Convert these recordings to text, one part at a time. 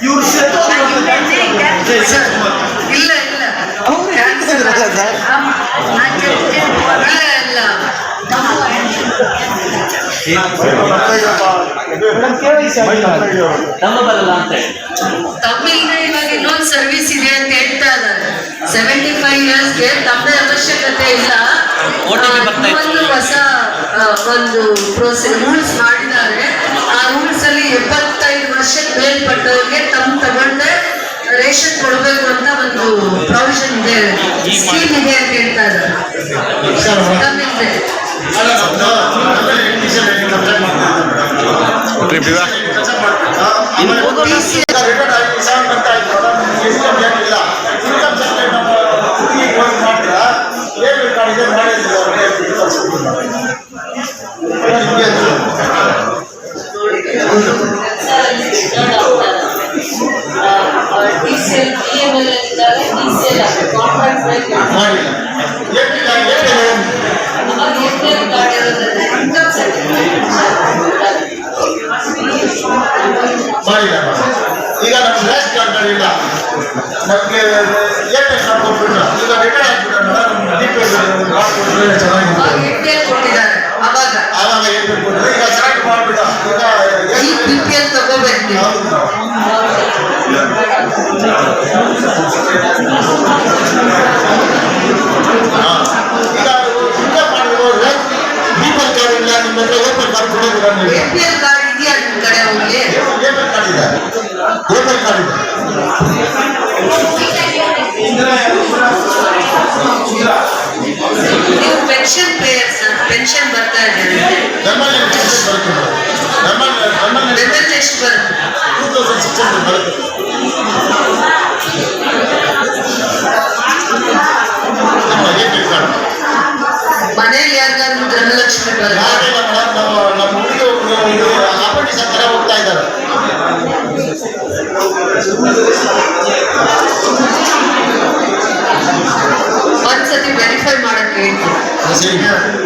ಇವ್ರು ಇಲ್ಲ ಇಲ್ಲ ತಮ್ಮಿಂದ ಇವಾಗ ಇನ್ನೊಂದು ಸರ್ವಿಸ್ ಇದೆ ಅಂತ ಹೇಳ್ತಾ ಇದ್ದಾರೆ. 75 ಇಯರ್ಸ್ಗೆ ತಮ್ಮದೇ ಅವಶ್ಯಕತೆ ಇಲ್ಲ. ಒಂದು ಹೊಸ ಒಂದು ರೂಲ್ಸ್ ಮಾಡಿದ್ದಾರೆ. ಆ ರೂಲ್ಸ್ ಅಲ್ಲಿ 75 ವರ್ಷಕ್ಕೆ ಮೇಲ್ಪಟ್ಟವರಿಗೆ ತಗೊಂಡೆ ರೇಷನ್ ಕೊಡಬೇಕು ಅಂತ ಒಂದು ಪ್ರಾವಿಷನ್ ಇದೆ, ಸ್ಕೀಮ್ ಇದೆ ಅಂತ ಹೇಳ್ತಾ ಇದ್ದಾರೆ. ಈಗ ನಮ್ಗೆ ಲ್ಯಾಸ್ಟ್ ಕಾರ್ಡ್ ಇಲ್ಲ, ನಮಗೆ ಏನೇ ಕೊಟ್ಬಿಟ್ರ ಈಗ ರಿಟರ್ನ್ ಆಗ್ಬಿಟ್ರೆ ಆವಾಗ ಏನ್ ಕೊಟ್ಟಿದ್ರೆ ಈಗ ಸೆಲೆಕ್ಟ್ ಮಾಡ್ಬಿಟ್ಟ ಈಗ ತಗೋಬೇಕು. ಈಗ ಇನ್ಕಮ್ ಮಾಡಿದ್ರೆ ಬಿಪಿಎಲ್ ಕಾರ್ಡ್ ಇಲ್ಲ, ನಿಮ್ಮ ಹತ್ರ ಓಪನ್ ಕಾರ್ಡ್ ಕೊಡೋದಿಲ್ಲ. ಬಿಪಿಎಲ್ ಕಾರ್ಡ್ ಇದೆಯಾ ನಿಮ್ಮ ಕಡೆ? ಹೋಗಿ ಓಪನ್ ಕಾರ್ಡ್ ಇದೆ, ಓಪನ್ ಕಾರ್ಡ್ ಇದೆ. ನೀವು ಪೆನ್ಷನ್ ಪೇಯರ್ಸ್, ಪೆನ್ಷನ್ ಬರ್ತಾ ಇದೆ ನಮ್ಮಲ್ಲಿ ಪೆನ್ಷನ್ ಬರುತ್ತೆ, ನಮ್ಮಲ್ಲಿ ಎಷ್ಟು ಬರುತ್ತೆ? 2600 ಬರುತ್ತೆ. ಮನೇಲಿ ಯಾರಿಗಾದ್ರು ಧನಲಕ್ಷ್ಮಿ ಬರುತ್ತೆ? ನಮ್ಮ ಹುಡುಗಿ ಆಪರೇಷನ್ ತರ ಹೋಗ್ತಾ ಇದ್ದಾರೆ. ಒಂದ್ಸತಿ ವೆರಿಫೈ ಮಾಡಕ್ಕೆ ಹೇಳ್ತೀನಿ,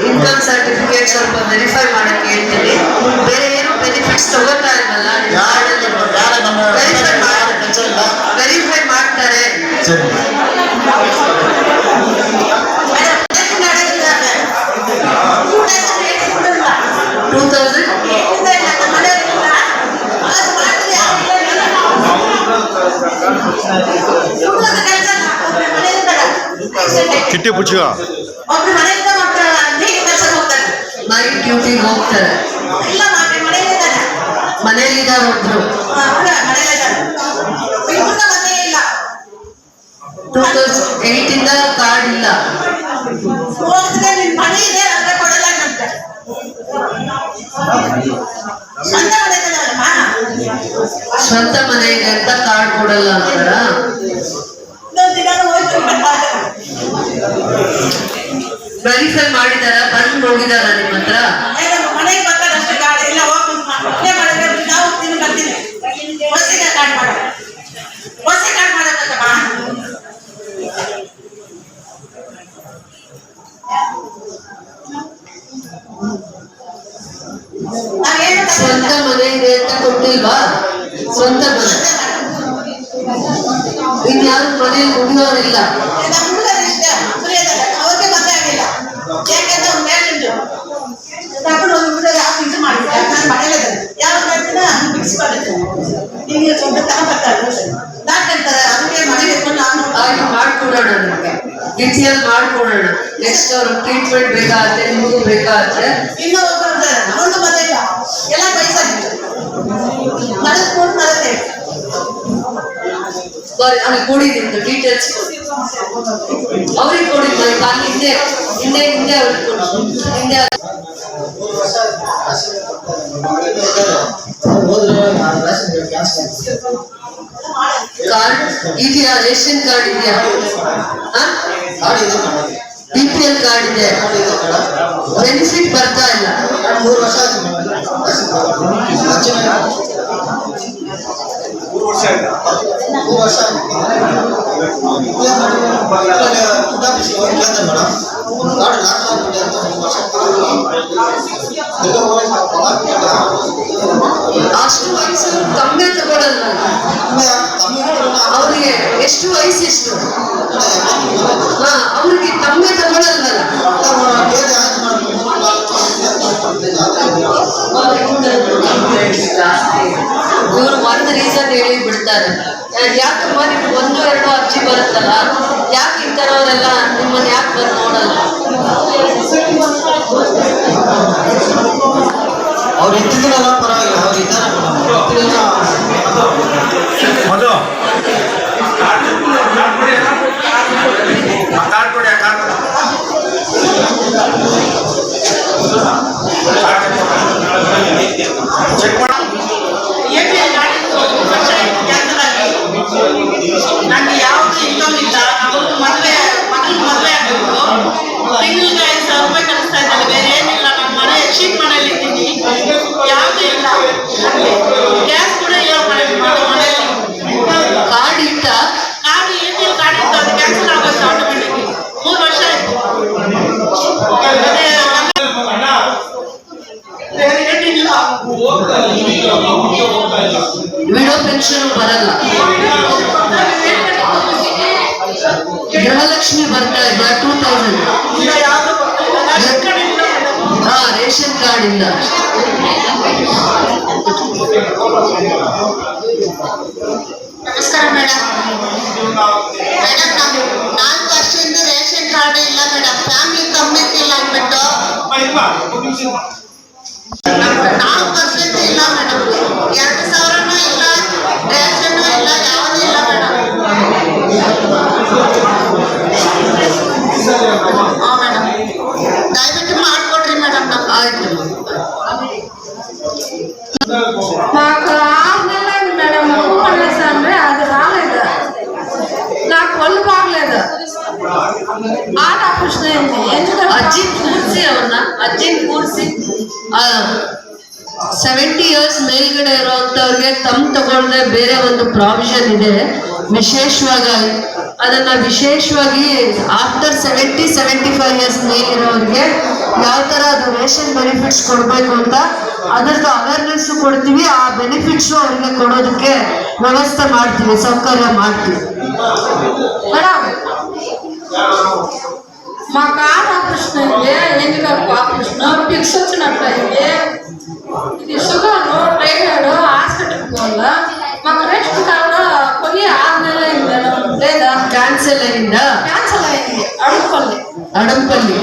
ಇನ್ಕಮ್ ಸರ್ಟಿಫಿಕೇಟ್ ಸ್ವಲ್ಪ ವೆರಿಫೈ ಮಾಡಕ್ಕೆ ಹೇಳ್ತೀನಿ. ಬೇರೆ ಏನು ಬೆನಿಫಿಟ್ಸ್ ತಗೋತಾ ಇಲ್ವಲ್ಲ, ವೆರಿಫೈ ಮಾಡ್ತಾರೆ. 2000 ಕಿಟ್ಟಿ ಪುಚ್ಚ ನೈಟ್ ಡ್ಯೂಟಿಗೆ ಹೋಗ್ತಾರೆ, ಮನೇಲಿದ್ದಾರೆ ಒಬ್ರು. 2008 ಇಂದ ಕಾರ್ಡ್ ಇಲ್ಲ. ಸ್ವಂತ ಮನೆ ಇದೆ ಅಂತ ಕಾರ್ಡ್ ಕೊಡಲ್ಲ ಅಂತಾರ. ವೆರಿಫೈ ಮಾಡಿದಾರ, ಬಂದು ಹೋಗಿದಾರ ನಿಮ್ಮ ಹತ್ರ? ಸ್ವಂತ ಮನೆ ಇದೆ ಅಂತ ಕೊಟ್ಟಿಲ್ವಾ? ಸ್ವಂತ ಮನೆ ಇನ್ಯಾರು ಮನೇಲಿ ದುಡಿಯೋರಿಲ್ಲ. ಮಾಡ್ಕೊಡೋಣ, ನಿಮಗೆ ಡಿಟೇಲ್ ಮಾಡ್ಕೊಡೋಣ. ನೆಕ್ಸ್ಟ್ ಅವ್ರ ಟ್ರೀಟ್ಮೆಂಟ್ ಬೇಕಾದ್ರೆ, ನಿಮಗೂ ಬೇಕಾದ್ರೆ ಇನ್ನೂ ಒಂದು ಮನೆ ಎಲ್ಲ ಬಯಸಾಗಿತ್ತು ಅಲ್ಲಿ ಕೊಡಿದ್ದು ಡೀಟೇಲ್ಸ್ ಅವ್ರಿಗೆ ಕೊಡಿದ್ದು. ನಾನು ಹಿಂದೆ ಹಿಂದೆ ಹಿಂದೆ ಅವ್ರಿಗೆ ಕೊಡಿ, ಹಿಂದೆ ಕಾರ್ಡ್ ಇದೆಯಾ? ರೇಷನ್ ಕಾರ್ಡ್ ಇದೆಯಾ? BPL ಕಾರ್ಡ್ ಇದೆ, ಬೆನಿಫಿಟ್ ಬರ್ತಾ ಇಲ್ಲ. 3 ವರ್ಷ ಆಯ್ತು. ಕಾರ್ಡ್ ಲಾಸ್ಟ್ ಆಗಿದೆ ಅಂತ 3 ವರ್ಷ ಅಷ್ಟು ವಯಸ್ಸು ಕಮ್ಮಿ ತಗೊಳಲ್ಲ. ಅವ್ರಿಗೆ ಎಷ್ಟು ವಯಸ್ಸು ಎಷ್ಟು? ಅವ್ರಿಗೆ ಕಮ್ಮಿ ತಗೊಳಲ್ವಲ್ಲ. ಇವರು ಒಂದು ರೀಸನ್ ಹೇಳಿ ಬಿಡ್ತಾರೆ. ಯಾಕಮ್ಮ ನಿಮ್ಗೆ 1-2 ಅರ್ಜಿ ಬರುತ್ತಲ್ಲ, ಯಾಕೆ ಈ ಥರವರೆಲ್ಲ ನಿಮ್ಮನ್ನು ಯಾಕೆ ಬಂದು ನೋಡಲ್ಲ? ಅವ್ರು ಇದ್ದಿದ್ರಲ್ಲ ಪರವಾಗಿಲ್ಲ, ಅವ್ರು ಇದ್ದಾರೆ ಮಧು ಚೆಕ್ ಮಾಡಿ. ನನಗೆ ಯಾವುದು ಇನ್ಕಮ್ ಇಲ್ಲ. ಅವ್ರು ಮದುವೆ ಆಗಬೇಕು, ತಿಂಗಳಿಗೆ 5,000 ರೂಪಾಯಿ ಕಳಿಸ್ತಾ ಇದ್ದಾರೆ. ಬೇರೆ ಏನಿಲ್ಲ. ನನ್ನ ಮನೆ ಶೀಟ್ ಮನೇಲಿ ಇದ್ದೀನಿ, ಯಾವುದೂ ಇಲ್ಲ. ಗ್ಯಾಸ್ ಕೂಡ ಇಲ್ಲ ಮನೇಲಿ. ಕಾರ್ಡ್ ಇಟ್ಟ ಕಾರ್ಡ್ ಏನಿಲ್ಲ, ಕಾರ್ಡ್ ಇತ್ತು, ಅದು ಕ್ಯಾನ್ಸಲ್ ಆಗೋಯ್ತು ಆಟೋಮೆಟಿಕ್. 3 ವರ್ಷ ಆಯ್ತು. ಬೇರೆ ಏನಿಲ್ಲ. ವಿಡೋ ಪೆನ್ಷನ್ ಬರಲ್ಲ. ಗೃಹಲಕ್ಷ್ಮಿ ಬರ್ತಾ ಇದೆ 2000. ಈಗ ಯಾವುದು ರೇಷನ್ ಕಾರ್ಡ್ ಇಲ್ಲ. ನಮಸ್ಕಾರ ಮೇಡಮ್. ಮೇಡಮ್, ನಾವು 4 ವರ್ಷದಿಂದ ರೇಷನ್ ಕಾರ್ಡ್ ಇಲ್ಲ ಮೇಡಮ್. ಫ್ಯಾಮಿಲಿ ಕಮ್ಮಿಟ್ ಇಲ್ಲ ಅಂದ್ಬಿಟ್ಟು 4 ವರ್ಷದಿಂದ ಇಲ್ಲ ಮೇಡಮ್. 2,000 ಇಲ್ಲ, ರೇಷನ್ ಇಲ್ಲ, ಯಾವುದೂ ಇಲ್ಲ ಮೇಡಮ್. ಹಾಂ ಮೇಡಮ್, ದಯವಿಟ್ಟು ಮಾಡಿಕೊಡ್ರಿ ಮೇಡಮ್. ಆಯ್ತು. మాకు 6 నెలలైంది మేడం ముగ్గు పడేసాను. అది రాలేదు, నాకు ఒళ్ళు బాగలేదు, ఆట ఆపరేషన్ అయింది. ಅಜ್ಜಿ ಕೂರಿಸಿ ಅವ್ರನ್ನ, ಅಜ್ಜಿನ ಕೂರಿಸಿ 70 ಇಯರ್ಸ್ ಮೇಲ್ಗಡೆ ಇರೋಂಥವ್ರಿಗೆ ತಗೊಳ್ದೆ ಬೇರೆ ಒಂದು ಪ್ರಾವಿಷನ್ ಇದೆ ವಿಶೇಷವಾಗಿ. ಅದನ್ನ ವಿಶೇಷವಾಗಿ ಆಫ್ಟರ್ 70-75 ಇಯರ್ಸ್ ಮೇಲಿರೋರಿಗೆ ಯಾವ ಥರ ಅದು ರೇಷನ್ ಬೆನಿಫಿಟ್ಸ್ ಕೊಡಬೇಕು ಅಂತ ಅದರದ್ದು ಅವೇರ್ನೆಸ್ ಕೊಡ್ತೀವಿ. ಆ ಬೆನಿಫಿಟ್ಸು ಅವ್ರಿಗೆ ಕೊಡೋದಕ್ಕೆ ವ್ಯವಸ್ಥೆ ಮಾಡ್ತೀವಿ, ಸೌಕರ್ಯ ಮಾಡ್ತೀವಿ. మేడం, మాకు ఆట ఆపరేషన్ అయింది, ఎన్నికలకు ఆపరేషన్, పిక్స్ వచ్చినట్లయింది. ఇది షుగర్, టైరాయిడ్, హాస్పిటల్కి పోవాలా. మాకు రేషన్ కార్డు కొని 6 నెలలు అయింది మేడం. లేదా ಕ್ಯಾನ್ಸಲ್ ಅయింದ క్యాన్సల్ అయింది. అడుగుపల్లి ಅಡಂಪಲ್ಲಿ.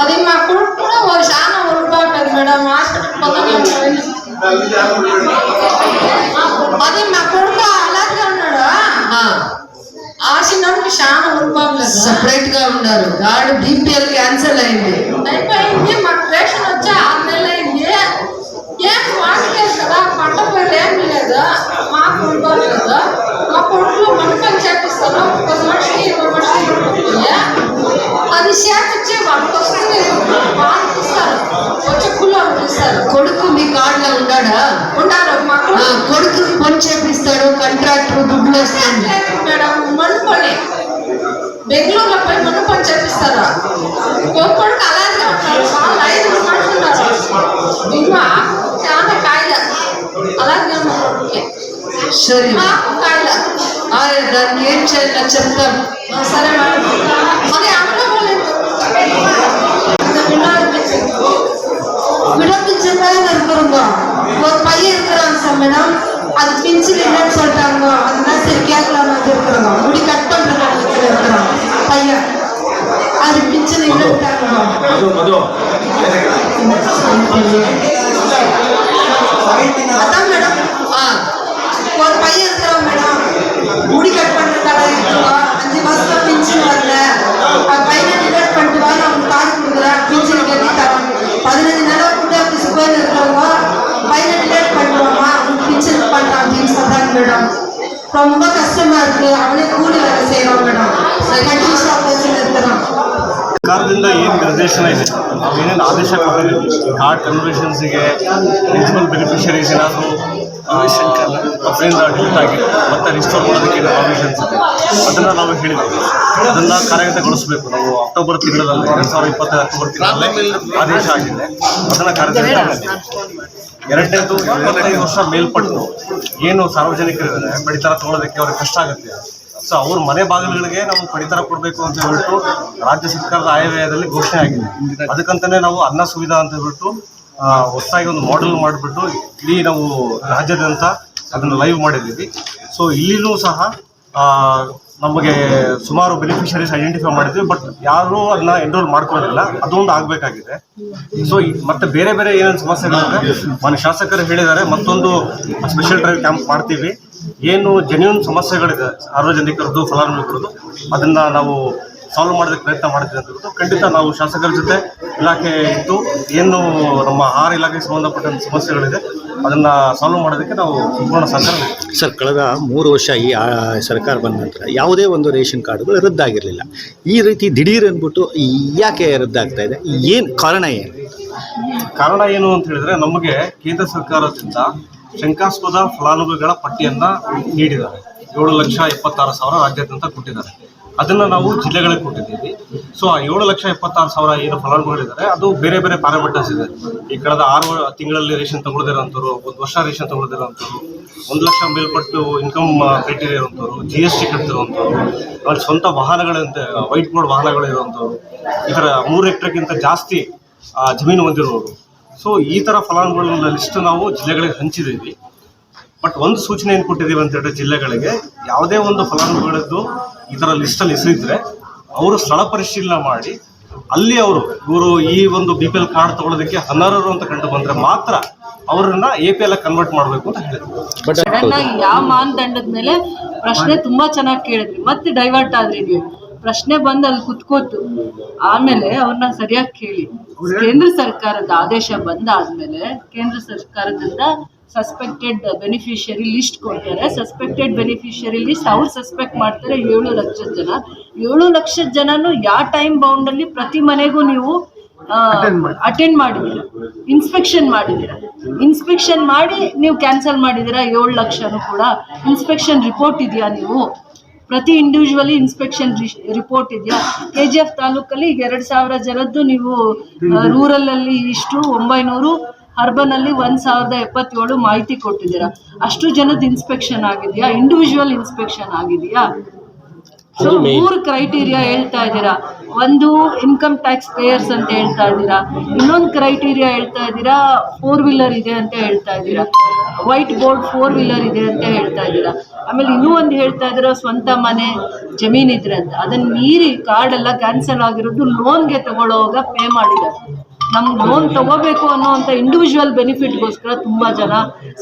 అది మా కొడుకు కూడా చాలా ఉరుపాటది మేడం. హాస్పిటల్ పోతానే అది మా కొడుకు అలాగే ఉన్నాడు. ఆ చిన్నకి చాలా ఉరుపాటలేదు. సపరేట్ గా ఉన్నారు. గాడు బీపీఎల్ క్యాన్సల్ అయింది. అయిపోయింది. మాకు రేషన్ వచ్చి 6 నెలలు అయింది. ఏం వాడలేదు కదా, పంట పైరు ఏమి లేదు. మాకు ఉరుపాటలేదు. మా కొడుకు మన పని చేపిస్తారు. 10 మనిషికి 20 మనిషికి అది చేపించి వాళ్ళకి వస్తుంది. వాళ్ళకి ఇస్తారు, వచ్చే కూలోకి ఇస్తారు. కొడుకు మీ కార్డులో ఉన్నాడా? ఉన్నారు. మా కొడుకు పని చేపిస్తాడు, కాంట్రాక్టర్ దుడ్లు వస్తుంది మేడం. మన్ను పని బెంగళూరులో పోయి మన్ను పని చేపిస్తారా? ఒక్కొక్కడికి అలాగే ఉంటారు. వాళ్ళు 5 మనుషులు ఉన్నారు. ఇంకా చాలా కాయల అలాగే ఉన్న సరే, మాకు కాయల. దాన్ని ఏం చేయాలో చెప్తాం. సరే మేడం. అది అమ్మలో விடப்பிச்சை பையன் இருக்கிறவங்க ஒரு பையன் இருக்கிறாங்க சார் மேடம். அது பிஞ்சு இல்லைன்னு சொல்லிட்டாங்க. அதெல்லாம் சரி கேட்கலான்னு இருக்கிறாங்க. முடி கட் பண்றாங்க இருக்கிறாங்க பையன். அது பிஞ்சு இல்லைட்டாங்க. அதான் மேடம். ஒரு பையன் இருக்கிறாங்க மேடம். முடி கட் பண்றதுக்காக இருக்கிறோம். 5 மாசமா பிஞ்சு வரல. அது பையனை டிலேட் பண்ணிட்டு வா, நான் உங்களுக்கு காசு கொடுக்குறேன், பிஞ்சு கட்டி தரேன். 15 நாளாக கூட ஆஃபீஸ் போய் இருக்கிறவங்க பையனை டிலேட் பண்ணுவாமா, உங்களுக்கு பிஞ்சு பண்றான் அப்படின்னு சொல்றாங்க மேடம். ரொம்ப கஷ்டமா இருக்கு. அவனே கூலி வேலை செய்யறான் மேடம். கட்டி ஷாಪ್ இருக்கிறான். ಸರ್ಕಾರದಿಂದ ಏನು ನಿರ್ದೇಶನ ಇದೆ, ಏನೇನು ಆದೇಶ ಕೊಟ್ಟಿದೆ ಕಾರ್ಡ್ ಕನ್ವರ್ಷನ್ಸಿಗೆ ಎಲಿಜಿಬಲ್ ಬೆನಿಫಿಷರೀಸ್ ಏನಾದರೂ ಅದರಿಂದ ಡಿಲೀಟ್ ಆಗಿ ಮತ್ತೆ ರಿಸ್ಟೋರ್ ಮಾಡೋದಕ್ಕೆ ಪ್ರಾವಿಷನ್ಸ್ ಇದೆ. ಅದನ್ನು ನಾವು ಹೇಳಿದ್ದೀವಿ, ಅದನ್ನು ಕಾರ್ಯಗತಗೊಳಿಸಬೇಕು. ನಾವು ಅಕ್ಟೋಬರ್ ತಿಂಗಳಲ್ಲಿ 2020 ಅಕ್ಟೋಬರ್ ತಿಂಗಳಲ್ಲಿ ಆದೇಶ ಆಗಿದೆ, ಅದನ್ನು ಕಾರ್ಯಗತಗೊಳಿಸಿದ್ದೀವಿ. ಎರಡನೇದು 25 ವರ್ಷ ಮೇಲ್ಪಟ್ಟು ಏನು ಸಾರ್ವಜನಿಕರಿದ್ದಾರೆ ಪಡಿತರ ತಗೊಳ್ಳೋದಕ್ಕೆ ಅವ್ರಿಗೆ ಕಷ್ಟ ಆಗುತ್ತೆ. ಸೊ ಅವ್ರ ಮನೆ ಬಾಗಿಲುಗಳಿಗೆ ನಾವು ಪಡಿತರ ಕೊಡಬೇಕು ಅಂತ ಹೇಳ್ಬಿಟ್ಟು ರಾಜ್ಯ ಸರ್ಕಾರದ ಆಯವ್ಯಯದಲ್ಲಿ ಘೋಷಣೆ ಆಗಿದೆ. ಅದಕ್ಕಂತಲೇ ನಾವು ಅನ್ನ ಸುವಿಧಾ ಅಂತ ಹೇಳ್ಬಿಟ್ಟು ಹೊಸದಾಗಿ ಒಂದು ಮಾಡೆಲ್ ಮಾಡಿಬಿಟ್ಟು ಇಡೀ ನಾವು ರಾಜ್ಯಾದ್ಯಂತ ಅದನ್ನು ಲೈವ್ ಮಾಡಿದ್ದೀವಿ. ಸೊ ಇಲ್ಲಿನೂ ಸಹ ನಮಗೆ ಸುಮಾರು ಬೆನಿಫಿಷರೀಸ್ ಐಡೆಂಟಿಫೈ ಮಾಡಿದ್ವಿ, ಬಟ್ ಯಾರೂ ಅದನ್ನ ಎನ್ರೋಲ್ ಮಾಡ್ಕೊಂಡಿಲ್ಲ. ಅದೊಂದು ಆಗಬೇಕಾಗಿದೆ. ಸೊ ಮತ್ತೆ ಬೇರೆ ಬೇರೆ ಏನೇನು ಸಮಸ್ಯೆಗಳಿದೆ ಮನೆ ಶಾಸಕರು ಹೇಳಿದ್ದಾರೆ, ಮತ್ತೊಂದು ಸ್ಪೆಷಲ್ ಡ್ರೈವ್ ಕ್ಯಾಂಪ್ ಮಾಡ್ತೀವಿ. ಏನು ಜೆನ್ಯೂನ್ ಸಮಸ್ಯೆಗಳಿದೆ ಸಾರ್ವಜನಿಕರದ್ದು ಫಲಾನುಭವಿಗಳದ್ದು ಅದನ್ನು ನಾವು ಸಾಲ್ವ್ ಮಾಡೋದಕ್ಕೆ ಪ್ರಯತ್ನ ಮಾಡ್ತೀವಿ ಅಂತ ಹೇಳ್ಬಿಟ್ಟು ಖಂಡಿತ ನಾವು ಶಾಸಕರ ಜೊತೆ ಇಲಾಖೆ ಇದ್ದು ಏನು ನಮ್ಮ ಆಹಾರ ಇಲಾಖೆಗೆ ಸಂಬಂಧಪಟ್ಟಂಥ ಸಮಸ್ಯೆಗಳಿದೆ ಅದನ್ನು ಸಾಲ್ವ್ ಮಾಡೋದಕ್ಕೆ ನಾವು ಸಂಪೂರ್ಣ ಸಹಕಾರ ನೀಡ್ತೀವಿ. ಸರ್, ಕಳೆದ 3 ವರ್ಷ ಈ ಸರ್ಕಾರ ಬಂದ ನಂತರ ಯಾವುದೇ ಒಂದು ರೇಷನ್ ಕಾರ್ಡ್ಗಳು ರದ್ದಾಗಿರಲಿಲ್ಲ. ಈ ರೀತಿ ದಿಢೀರ್ ಅಂದ್ಬಿಟ್ಟು ಯಾಕೆ ರದ್ದಾಗ್ತಾ ಇದೆ? ಏನು ಕಾರಣ ಏನು ಅಂತ ಹೇಳಿದ್ರೆ, ನಮಗೆ ಕೇಂದ್ರ ಸರ್ಕಾರದಿಂದ ಶಂಕಾಸ್ಪದ ಫಲಾನುಭವಿಗಳ ಪಟ್ಟಿಯನ್ನು ನೀಡಿದ್ದಾರೆ. 7,76,000 ರಾಜ್ಯಾದ್ಯಂತ ಕೊಟ್ಟಿದ್ದಾರೆ. ಅದನ್ನು ನಾವು ಜಿಲ್ಲೆಗಳಿಗೆ ಕೊಟ್ಟಿದ್ದೀವಿ. ಸೊ ಆ 7,76,000 ಏನು ಫಲಾನುಭವಿಗಳಿದ್ದಾರೆ ಅದು ಬೇರೆ ಬೇರೆ ಪ್ಯಾರಾಮೀಟರ್ಸ್ ಇದೆ. ಈ ಕಳೆದ 6 ತಿಂಗಳಲ್ಲಿ ರೇಷನ್ ತಗೊಳ್ದಿರೋಂಥವ್ರು, 1 ವರ್ಷ ರೇಷನ್ ತಗೊಳ್ದಿರೋಂಥವ್ರು, 1 ಲಕ್ಷ ಮೇಲ್ಪಟ್ಟು ಇನ್ಕಮ್ ಕ್ರೈಟೀರಿಯಾ ಇರುವಂಥವ್ರು, GST ಕಟ್ತಿರೋಂಥವ್ರು, ಅಲ್ಲಿ ಸ್ವಂತ ವಾಹನಗಳಂತೆ ವೈಟ್ ಬೋರ್ಡ್ ವಾಹನಗಳಿರುವಂಥವ್ರು, ಈ ಥರ 3 ಹೆಕ್ಟರ್ಗಿಂತ ಜಾಸ್ತಿ ಜಮೀನು ಹೊಂದಿರೋರು. ಸೊ ಈ ಥರ ಫಲಾನುಭವಿಗಳ ಲಿಸ್ಟ್ ನಾವು ಜಿಲ್ಲೆಗಳಿಗೆ ಹಂಚಿದ್ದೀವಿ. ಬಟ್ ಒಂದು ಸೂಚನೆ ಏನು ಕೊಟ್ಟಿದ್ದೀವಿ ಅಂತ ಹೇಳಿದ್ರೆ, ಜಿಲ್ಲೆಗಳಿಗೆ ಯಾವುದೇ ಒಂದು ಫಲಾನುಭವಿಗಳದ್ದು ಈ ಥರ ಲಿಸ್ಟಲ್ಲಿ ಹೆಸರಿದ್ರೆ ಅವರು ಸ್ಥಳ ಪರಿಶೀಲನೆ ಮಾಡಿ ಅಲ್ಲಿ ಇವರು ಈ ಒಂದು BPL ಕಾರ್ಡ್ ತಗೊಳ್ಳೋದಕ್ಕೆ ಅನರ್ಹರು ಅಂತ ಕಂಡು ಬಂದರೆ ಮಾತ್ರ ಅವರನ್ನ APL ಕನ್ವರ್ಟ್ ಮಾಡಬೇಕು ಅಂತ ಹೇಳಿದ್ರು. ಸಡನ್ ಆಗಿ ಯಾವ ಮಾನದಂಡದ ಮೇಲೆ ಪ್ರಶ್ನೆ ತುಂಬಾ ಚೆನ್ನಾಗಿ ಕೇಳಿದ್ರಿ, ಮತ್ತೆ ಡೈವರ್ಟ್ ಆದ್ರಿ ನೀವು. ಪ್ರಶ್ನೆ ಬಂದು ಅಲ್ಲಿ ಕುತ್ಕೋತು, ಆಮೇಲೆ ಅವ್ರನ್ನ ಸರಿಯಾಗಿ ಕೇಳಿ. ಕೇಂದ್ರ ಸರ್ಕಾರದ ಆದೇಶ ಬಂದಾದ್ಮೇಲೆ ಕೇಂದ್ರ ಸರ್ಕಾರದಿಂದ ಸಸ್ಪೆಕ್ಟೆಡ್ ಬೆನಿಫಿಷಿಯರಿ ಲಿಸ್ಟ್ ಕೊಡ್ತಾರೆ. ಸಸ್ಪೆಕ್ಟೆಡ್ ಬೆನಿಫಿಷಿಯರಿ ಲಿಸ್ಟ್ ಅವ್ರು ಸಸ್ಪೆಕ್ಟ್ ಮಾಡ್ತಾರೆ 7 ಲಕ್ಷ ಜನ. 7 ಲಕ್ಷ ಜನನು ಯಾವ ಟೈಮ್ ಬೌಂಡಲ್ಲಿ ಪ್ರತಿ ಮನೆಗೂ ನೀವು ಅಟೆಂಡ್ ಮಾಡಿದ್ದೀರಾ, ಇನ್ಸ್ಪೆಕ್ಷನ್ ಮಾಡಿದ್ದೀರಾ. ಇನ್ಸ್ಪೆಕ್ಷನ್ ಮಾಡಿ ನೀವು ಕ್ಯಾನ್ಸಲ್ ಮಾಡಿದ್ದೀರಾ 7 ಲಕ್ಷನೂ ಕೂಡ. ಇನ್ಸ್ಪೆಕ್ಷನ್ ರಿಪೋರ್ಟ್ ಇದೆಯಾ? ನೀವು ಪ್ರತಿ ಇಂಡಿವಿಜುವಲಿ ಇನ್ಸ್ಪೆಕ್ಷನ್ ರಿಪೋರ್ಟ್ ಇದೆಯಾ? KGF ತಾಲೂಕಲ್ಲಿ 2,000 ಜನದ್ದು ನೀವು ರೂರಲಲ್ಲಿ ಇಷ್ಟು 900, ಅರ್ಬನಲ್ಲಿ 1,077 ಮಾಹಿತಿ ಕೊಟ್ಟಿದ್ದೀರಾ. ಅಷ್ಟು ಜನದ ಇನ್ಸ್ಪೆಕ್ಷನ್ ಆಗಿದೆಯಾ? ಇಂಡಿವಿಜುವಲ್ ಇನ್ಸ್ಪೆಕ್ಷನ್ ಆಗಿದೆಯಾ? ಸೊ 3 ಕ್ರೈಟೀರಿಯಾ ಹೇಳ್ತಾ ಇದ್ದೀರಾ. ಒಂದು ಇನ್ಕಮ್ ಟ್ಯಾಕ್ಸ್ ಪೇಯರ್ಸ್ ಅಂತ ಹೇಳ್ತಾ ಇದ್ದೀರಾ, ಇನ್ನೊಂದು ಕ್ರೈಟೀರಿಯಾ ಹೇಳ್ತಾ ಇದ್ದೀರಾ 4 ವೀಲರ್ ಇದೆ ಅಂತ ಹೇಳ್ತಾ ಇದ್ದೀರಾ, ವೈಟ್ ಬೋರ್ಡ್ 4 ವೀಲರ್ ಇದೆ ಅಂತ ಹೇಳ್ತಾ ಇದ್ದೀರಾ. ಆಮೇಲೆ ಇನ್ನೂ ಒಂದು ಹೇಳ್ತಾ ಇದ್ದೀರಾ ಸ್ವಂತ ಮನೆ ಜಮೀನಿದ್ರೆ ಅಂತ. ಅದನ್ನ ಮೀರಿ ಕಾರ್ಡ್ ಎಲ್ಲ ಕ್ಯಾನ್ಸಲ್ ಆಗಿರೋದು ಲೋನ್ಗೆ ತಗೊಳ್ಳೋವಾಗ ಪೇ ಮಾಡಿದ್ದಾರೆ. ನಮ್ಗೆ ಲೋನ್ ತಗೋಬೇಕು ಅನ್ನೋವಂಥ ಇಂಡಿವಿಜುವಲ್ ಬೆನಿಫಿಟ್ಗೋಸ್ಕರ ತುಂಬ ಜನ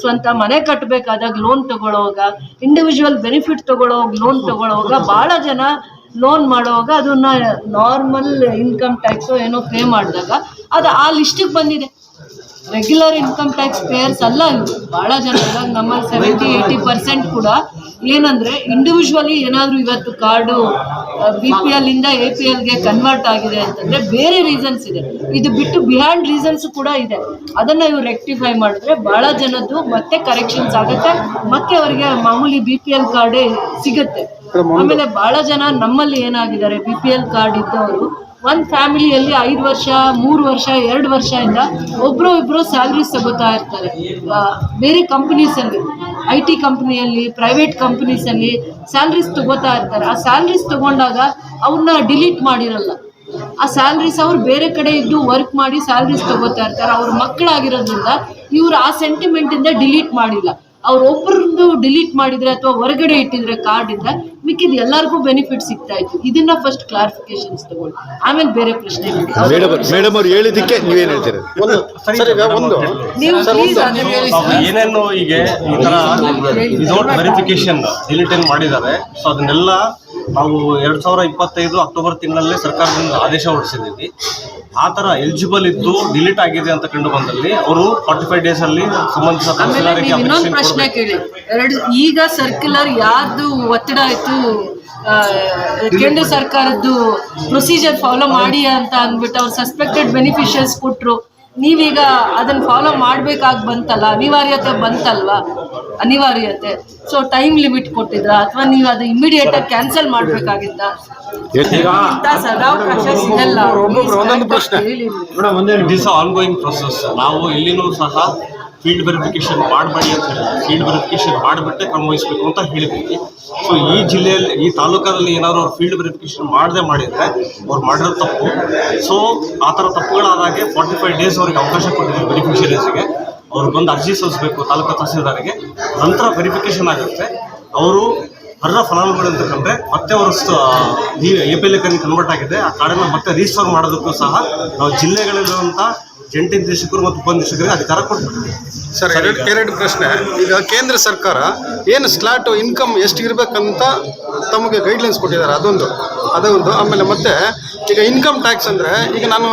ಸ್ವಂತ ಮನೆ ಕಟ್ಟಬೇಕಾದಾಗ ಲೋನ್ ತಗೊಳ್ಳೋವಾಗ, ಇಂಡಿವಿಜುವಲ್ ಬೆನಿಫಿಟ್ ತಗೊಳ್ಳೋವಾಗ ಲೋನ್ ತಗೊಳ್ಳೋವಾಗ ಭಾಳ ಜನ ಲೋನ್ ಮಾಡುವಾಗ ಅದನ್ನ ನಾರ್ಮಲ್ ಇನ್ಕಮ್ ಟ್ಯಾಕ್ಸು ಏನೋ ಪೇ ಮಾಡಿದಾಗ ಅದು ಆ ಲಿಸ್ಟಿಗೆ ಬಂದಿದೆ. ರೆಗ್ಯುಲರ್ ಇನ್ಕಮ್ ಟ್ಯಾಕ್ಸ್ ಪೇಯರ್ಸ್ ಅಲ್ಲ ಇವರು. ಭಾಳ ಜನ ನಮ್ಮಲ್ಲಿ 70-80% ಕೂಡ ಏನಂದರೆ ಇಂಡಿವಿಜುವಲಿ ಏನಾದರೂ ಇವತ್ತು ಕಾರ್ಡು BPL ಇಂದ APLಗೆ ಕನ್ವರ್ಟ್ ಆಗಿದೆ ಅಂತಂದರೆ ಬೇರೆ ರೀಸನ್ಸ್ ಇದೆ. ಇದು ಬಿಟ್ಟು ಬಿಹೈಂಡ್ ರೀಸನ್ಸ್ ಕೂಡ ಇದೆ. ಅದನ್ನು ಇವ್ರು ರೆಕ್ಟಿಫೈ ಮಾಡಿದ್ರೆ ಭಾಳ ಜನದ್ದು ಮತ್ತೆ ಕರೆಕ್ಷನ್ಸ್ ಆಗುತ್ತೆ, ಮತ್ತೆ ಅವರಿಗೆ ಮಾಮೂಲಿ BPL ಕಾರ್ಡೇ ಸಿಗುತ್ತೆ. ಆಮೇಲೆ ಭಾಳ ಜನ ನಮ್ಮಲ್ಲಿ ಏನಾಗಿದ್ದಾರೆ BPL ಕಾರ್ಡ್ ಇದ್ದವರು ಒಂದು ಫ್ಯಾಮಿಲಿಯಲ್ಲಿ 5 ವರ್ಷ 3 ವರ್ಷ 2 ವರ್ಷದಿಂದ ಒಬ್ಬರು ಸ್ಯಾಲ್ರೀಸ್ ತಗೋತಾ ಇರ್ತಾರೆ. ಬೇರೆ ಕಂಪ್ನೀಸಲ್ಲಿ IT ಕಂಪ್ನಿಯಲ್ಲಿ ಪ್ರೈವೇಟ್ ಕಂಪ್ನೀಸಲ್ಲಿ ಸ್ಯಾಲ್ರೀಸ್ ತಗೋತಾ ಇರ್ತಾರೆ. ಆ ಸ್ಯಾಲ್ರೀಸ್ ತಗೊಂಡಾಗ ಅವ್ರನ್ನ ಡಿಲೀಟ್ ಮಾಡಿರಲ್ಲ. ಆ ಸ್ಯಾಲ್ರೀಸ್ ಅವ್ರು ಬೇರೆ ಕಡೆ ಇದ್ದು ವರ್ಕ್ ಮಾಡಿ ಸ್ಯಾಲ್ರೀಸ್ ತಗೋತಾ ಇರ್ತಾರೆ. ಅವ್ರ ಮಕ್ಕಳಾಗಿರೋದ್ರಿಂದ ಇವರು ಆ ಸೆಂಟಿಮೆಂಟಿಂದ ಡಿಲೀಟ್ ಮಾಡಿಲ್ಲ. ಅವ್ರೊಬ್ಬರದ್ದು ಡಿಲೀಟ್ ಮಾಡಿದ್ರೆ ಅಥವಾ ಹೊರಗಡೆ ಇಟ್ಟಿದ್ರೆ ಕಾರ್ಡಿಂದ ಮಿಕ್ಕಿದ ಎಲ್ಲರಿಗೂ ಬೆನಿಫಿಟ್ ಸಿಗ್ತಾ ಇತ್ತು. ಇದನ್ನ ಫಸ್ಟ್ ಕ್ಲಾರಿಫಿಕೇಶನ್ಸ್ ತಗೊಳ್ಳಿ, ಆಮೇಲೆ ಬೇರೆ ಪ್ರಶ್ನೆ. ಮೇಡಮ್ ಅವ್ರು ಹೇಳಿದ್ದಕ್ಕೆ ನೀವೇನು ಹೇಳ್ತೀರಾ? ಏನೇನು ಈಗ ಈ ತರ ವಿದೌಟ್ ವೆರಿಫಿಕೇಶನ್ ಡಿಲೀಟ್ ಮಾಡಿದ್ದಾರೆ. ಸೊ ಅದನ್ನೆಲ್ಲ ನಾವು 2025 ಅಕ್ಟೋಬರ್ ತಿಂಗಳಲ್ಲಿ ಸರ್ಕಾರದಿಂದ ಆದೇಶ ಹೊರಡಿಸಿದ್ದೀವಿ. ಆ ಥರ ಎಲಿಜಿಬಲ್ ಇದ್ದು ಡಿಲೀಟ್ ಆಗಿದೆ ಅಂತ ಕಂಡು ಬಂದಲ್ಲಿ ಅವರು 45 days ಅಲ್ಲಿ ಸಂಬಂಧಿಸಿದ ಇನ್ನೊಂದು ಪ್ರಶ್ನೆ ಕೇಳಿ. ಈಗ ಸರ್ಕ್ಯುಲರ್ ಯಾರ್ದು ಒತ್ತಡ ಆಯ್ತು ಕೇಂದ್ರ ಸರ್ಕಾರದ್ದು ಪ್ರೊಸೀಜರ್ ಫಾಲೋ ಮಾಡಿ ಅಂತ ಅಂದ್ಬಿಟ್ಟು ಅವ್ರು ಸಸ್ಪೆಕ್ಟೆಡ್ ಬೆನಿಫಿಷಿಯರ್ಸ್ ಕೊಟ್ಟರು. ನೀವೀಗ ಅದನ್ನು ಫಾಲೋ ಮಾಡಬೇಕಾಗಿ ಬಂತಲ್ಲ, ಅನಿವಾರ್ಯತೆ ಬಂತಲ್ವಾ, ಅನಿವಾರ್ಯತೆ. ಸೊ ಟೈಮ್ ಲಿಮಿಟ್ ಕೊಟ್ಟಿದ್ರಾ ಅಥವಾ ನೀವು ಅದು ಇಮಿಡಿಯೇಟಾಗಿ ಕ್ಯಾನ್ಸಲ್ ಮಾಡಬೇಕಾಗಿತ್ತ? ಇಂಥ ಸದಾವಕಾಶ ಸಿಗಲ್ಲ. It is ongoing process. ನಾವು ಇಲ್ಲಿನೂ ಸಹ ಫೀಲ್ಡ್ ವೆರಿಫಿಕೇಶನ್ ಮಾಡಬೇಡಿ ಅಂತ ಹೇಳಿ ಫೀಲ್ಡ್ ವೆರಿಫಿಕೇಶನ್ ಮಾಡಿಬಿಟ್ಟೆ ಕ್ರಮ ವಹಿಸಬೇಕು ಅಂತ ಹೇಳಿದ್ದೀವಿ. ಸೊ ಈ ಜಿಲ್ಲೆಯಲ್ಲಿ, ಈ ತಾಲೂಕಲ್ಲಿ ಏನಾದ್ರು ಅವ್ರು ಫೀಲ್ಡ್ ವೆರಿಫಿಕೇಶನ್ ಮಾಡದೆ ಮಾಡಿದರೆ ಅವ್ರು ಮಾಡಿರೋ ತಪ್ಪು. ಸೊ ಆ ಥರ ತಪ್ಪುಗಳಾದಾಗೆ 45 days ಅವ್ರಿಗೆ ಅವಕಾಶ ಕೊಟ್ಟಿದ್ದೀವಿ ಬೆನಿಫಿಷರೀಸ್ಗೆ. ಅವ್ರು ಬಂದು ಅರ್ಜಿ ಸಲ್ಲಿಸಬೇಕು ತಾಲೂಕು ತಹಸೀಲ್ದಾರಿಗೆ. ನಂತರ ವೆರಿಫಿಕೇಶನ್ ಆಗುತ್ತೆ. ಅವರು ಅರ್ಹ ಫಲಾನುಭವಿಗಳು ಅಂತ ಕಂಡ್ರೆ ಮತ್ತೆ ಅವರು APL ಕನ್ವರ್ಟ್ ಆಗಿದೆ. ಆ ಕಾರ್ಡನ್ನು ಮತ್ತೆ ರಿಜಿಸ್ಟರ್ ಮಾಡೋದಕ್ಕೂ ಸಹ ನಾವು ಜಿಲ್ಲೆಗಳಲ್ಲಿರುವಂಥ ಜಂಟಿ ನಿರ್ದೇಶಕರು ಮತ್ತು ಉಪನಿರ್ದೇಶಕರಿಗೆ ಅಧಿಕಾರ ಕೊಡ್ತೀವಿ. ಸರ್, ಎರಡು ಪ್ರಶ್ನೆ. ಈಗ ಕೇಂದ್ರ ಸರ್ಕಾರ ಏನು ಸ್ಲಾಟ್ ಇನ್ಕಮ್ ಎಷ್ಟು ಇರಬೇಕಂತ ತಮಗೆ ಗೈಡ್ಲೈನ್ಸ್ ಕೊಟ್ಟಿದ್ದಾರೆ, ಅದೊಂದು. ಆಮೇಲೆ ಮತ್ತೆ ಈಗ ಇನ್ಕಮ್ ಟ್ಯಾಕ್ಸ್ ಅಂದರೆ, ಈಗ ನಾನು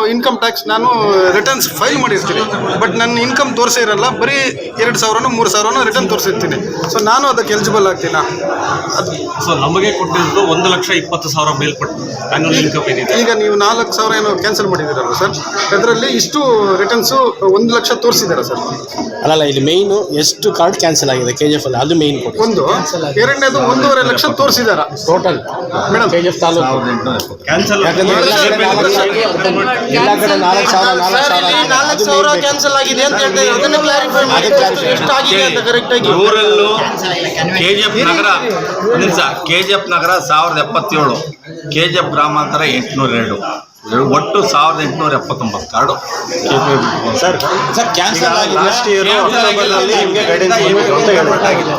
ರಿಟರ್ನ್ಸ್ ಫೈಲ್ ಮಾಡಿರ್ತೀನಿ, ಬಟ್ ನನ್ನ ಇನ್ಕಮ್ ತೋರಿಸೇ ಇರಲ್ಲ, ಬರೀ 2,000 3,000 ರಿಟರ್ನ್ ತೋರಿಸಿರ್ತೀನಿ. ಸೊ ನಾನು ಅದಕ್ಕೆ ಎಲಿಜಿಬಲ್ ಆಗ್ತೀನಾ? ಸೊ ನಮಗೆ ಕೊಟ್ಟಿದ್ದು 1,20,000 ಮೇಲ್ಪಟ್ಟು ಆನ್ಯುವಲ್ ಇನ್ಕಮ್ ಏನಿದೆ. ಈಗ ನೀವು 4,000 ಏನೋ ಕ್ಯಾನ್ಸಲ್ ಮಾಡಿದ್ದೀರಲ್ಲ ಸರ್, ಅದರಲ್ಲಿ ಇಷ್ಟು ರಿಟರ್ನ್ಸು 1,00,000 ತೋರಿಸಿದ್ದಾರೆ ಸರ್. ಅಲ್ಲ, ಇಲ್ಲಿ ಮೇಯ್ನು ಎಷ್ಟು ಕಾರ್ಡ್ ಕ್ಯಾನ್ಸಲ್ ಆಗಿದೆ KGF ಅಲ್ಲಿ, ಅದು ಮೇಯ್ನ್ ಕೊಡಿ. ಒಂದು. ಎರಡನೇದು 1.5 ಲಕ್ಷ ತೋರಿಸಿದ್ದಾರೆ total madam KGF taluk. Cancel ಎಲ್ಲ ಕಡೆ 4,000 ಕ್ಯಾನ್ಸಲ್ ಆಗಿದೆ ಅಂತ ಹೇಳ್ತಾರೆ. ಅದನ್ನ ಕ್ಲಾರಿಫೈ ಮಾಡಿ ಎಷ್ಟಾಗಿದೆ ಅಂತ ಕರೆಕ್ಟ್ ಆಗಿ. ಊರಲ್ಲೂ KGF ನಗರ KGF ನಗರ 1,077, KGF ಗ್ರಾಮಾಂತರ 802, ಒಟ್ಟು 1,879 ಕಾರ್ಡು. ಸರ್ ಕ್ಯಾನ್ಸಲ್ ಆಗಿದೆ. ಲಾಸ್ಟ್ ಇಯರ್ ಅಕ್ಟೋಬರ್ನಲ್ಲಿ ನಿಮಗೆ ಗೈಡೆನ್ಸ್ ಕೊಡಬೇಕು ಅಂತ ಹೇಳ್ಬೇಕಾಗಿದೆ.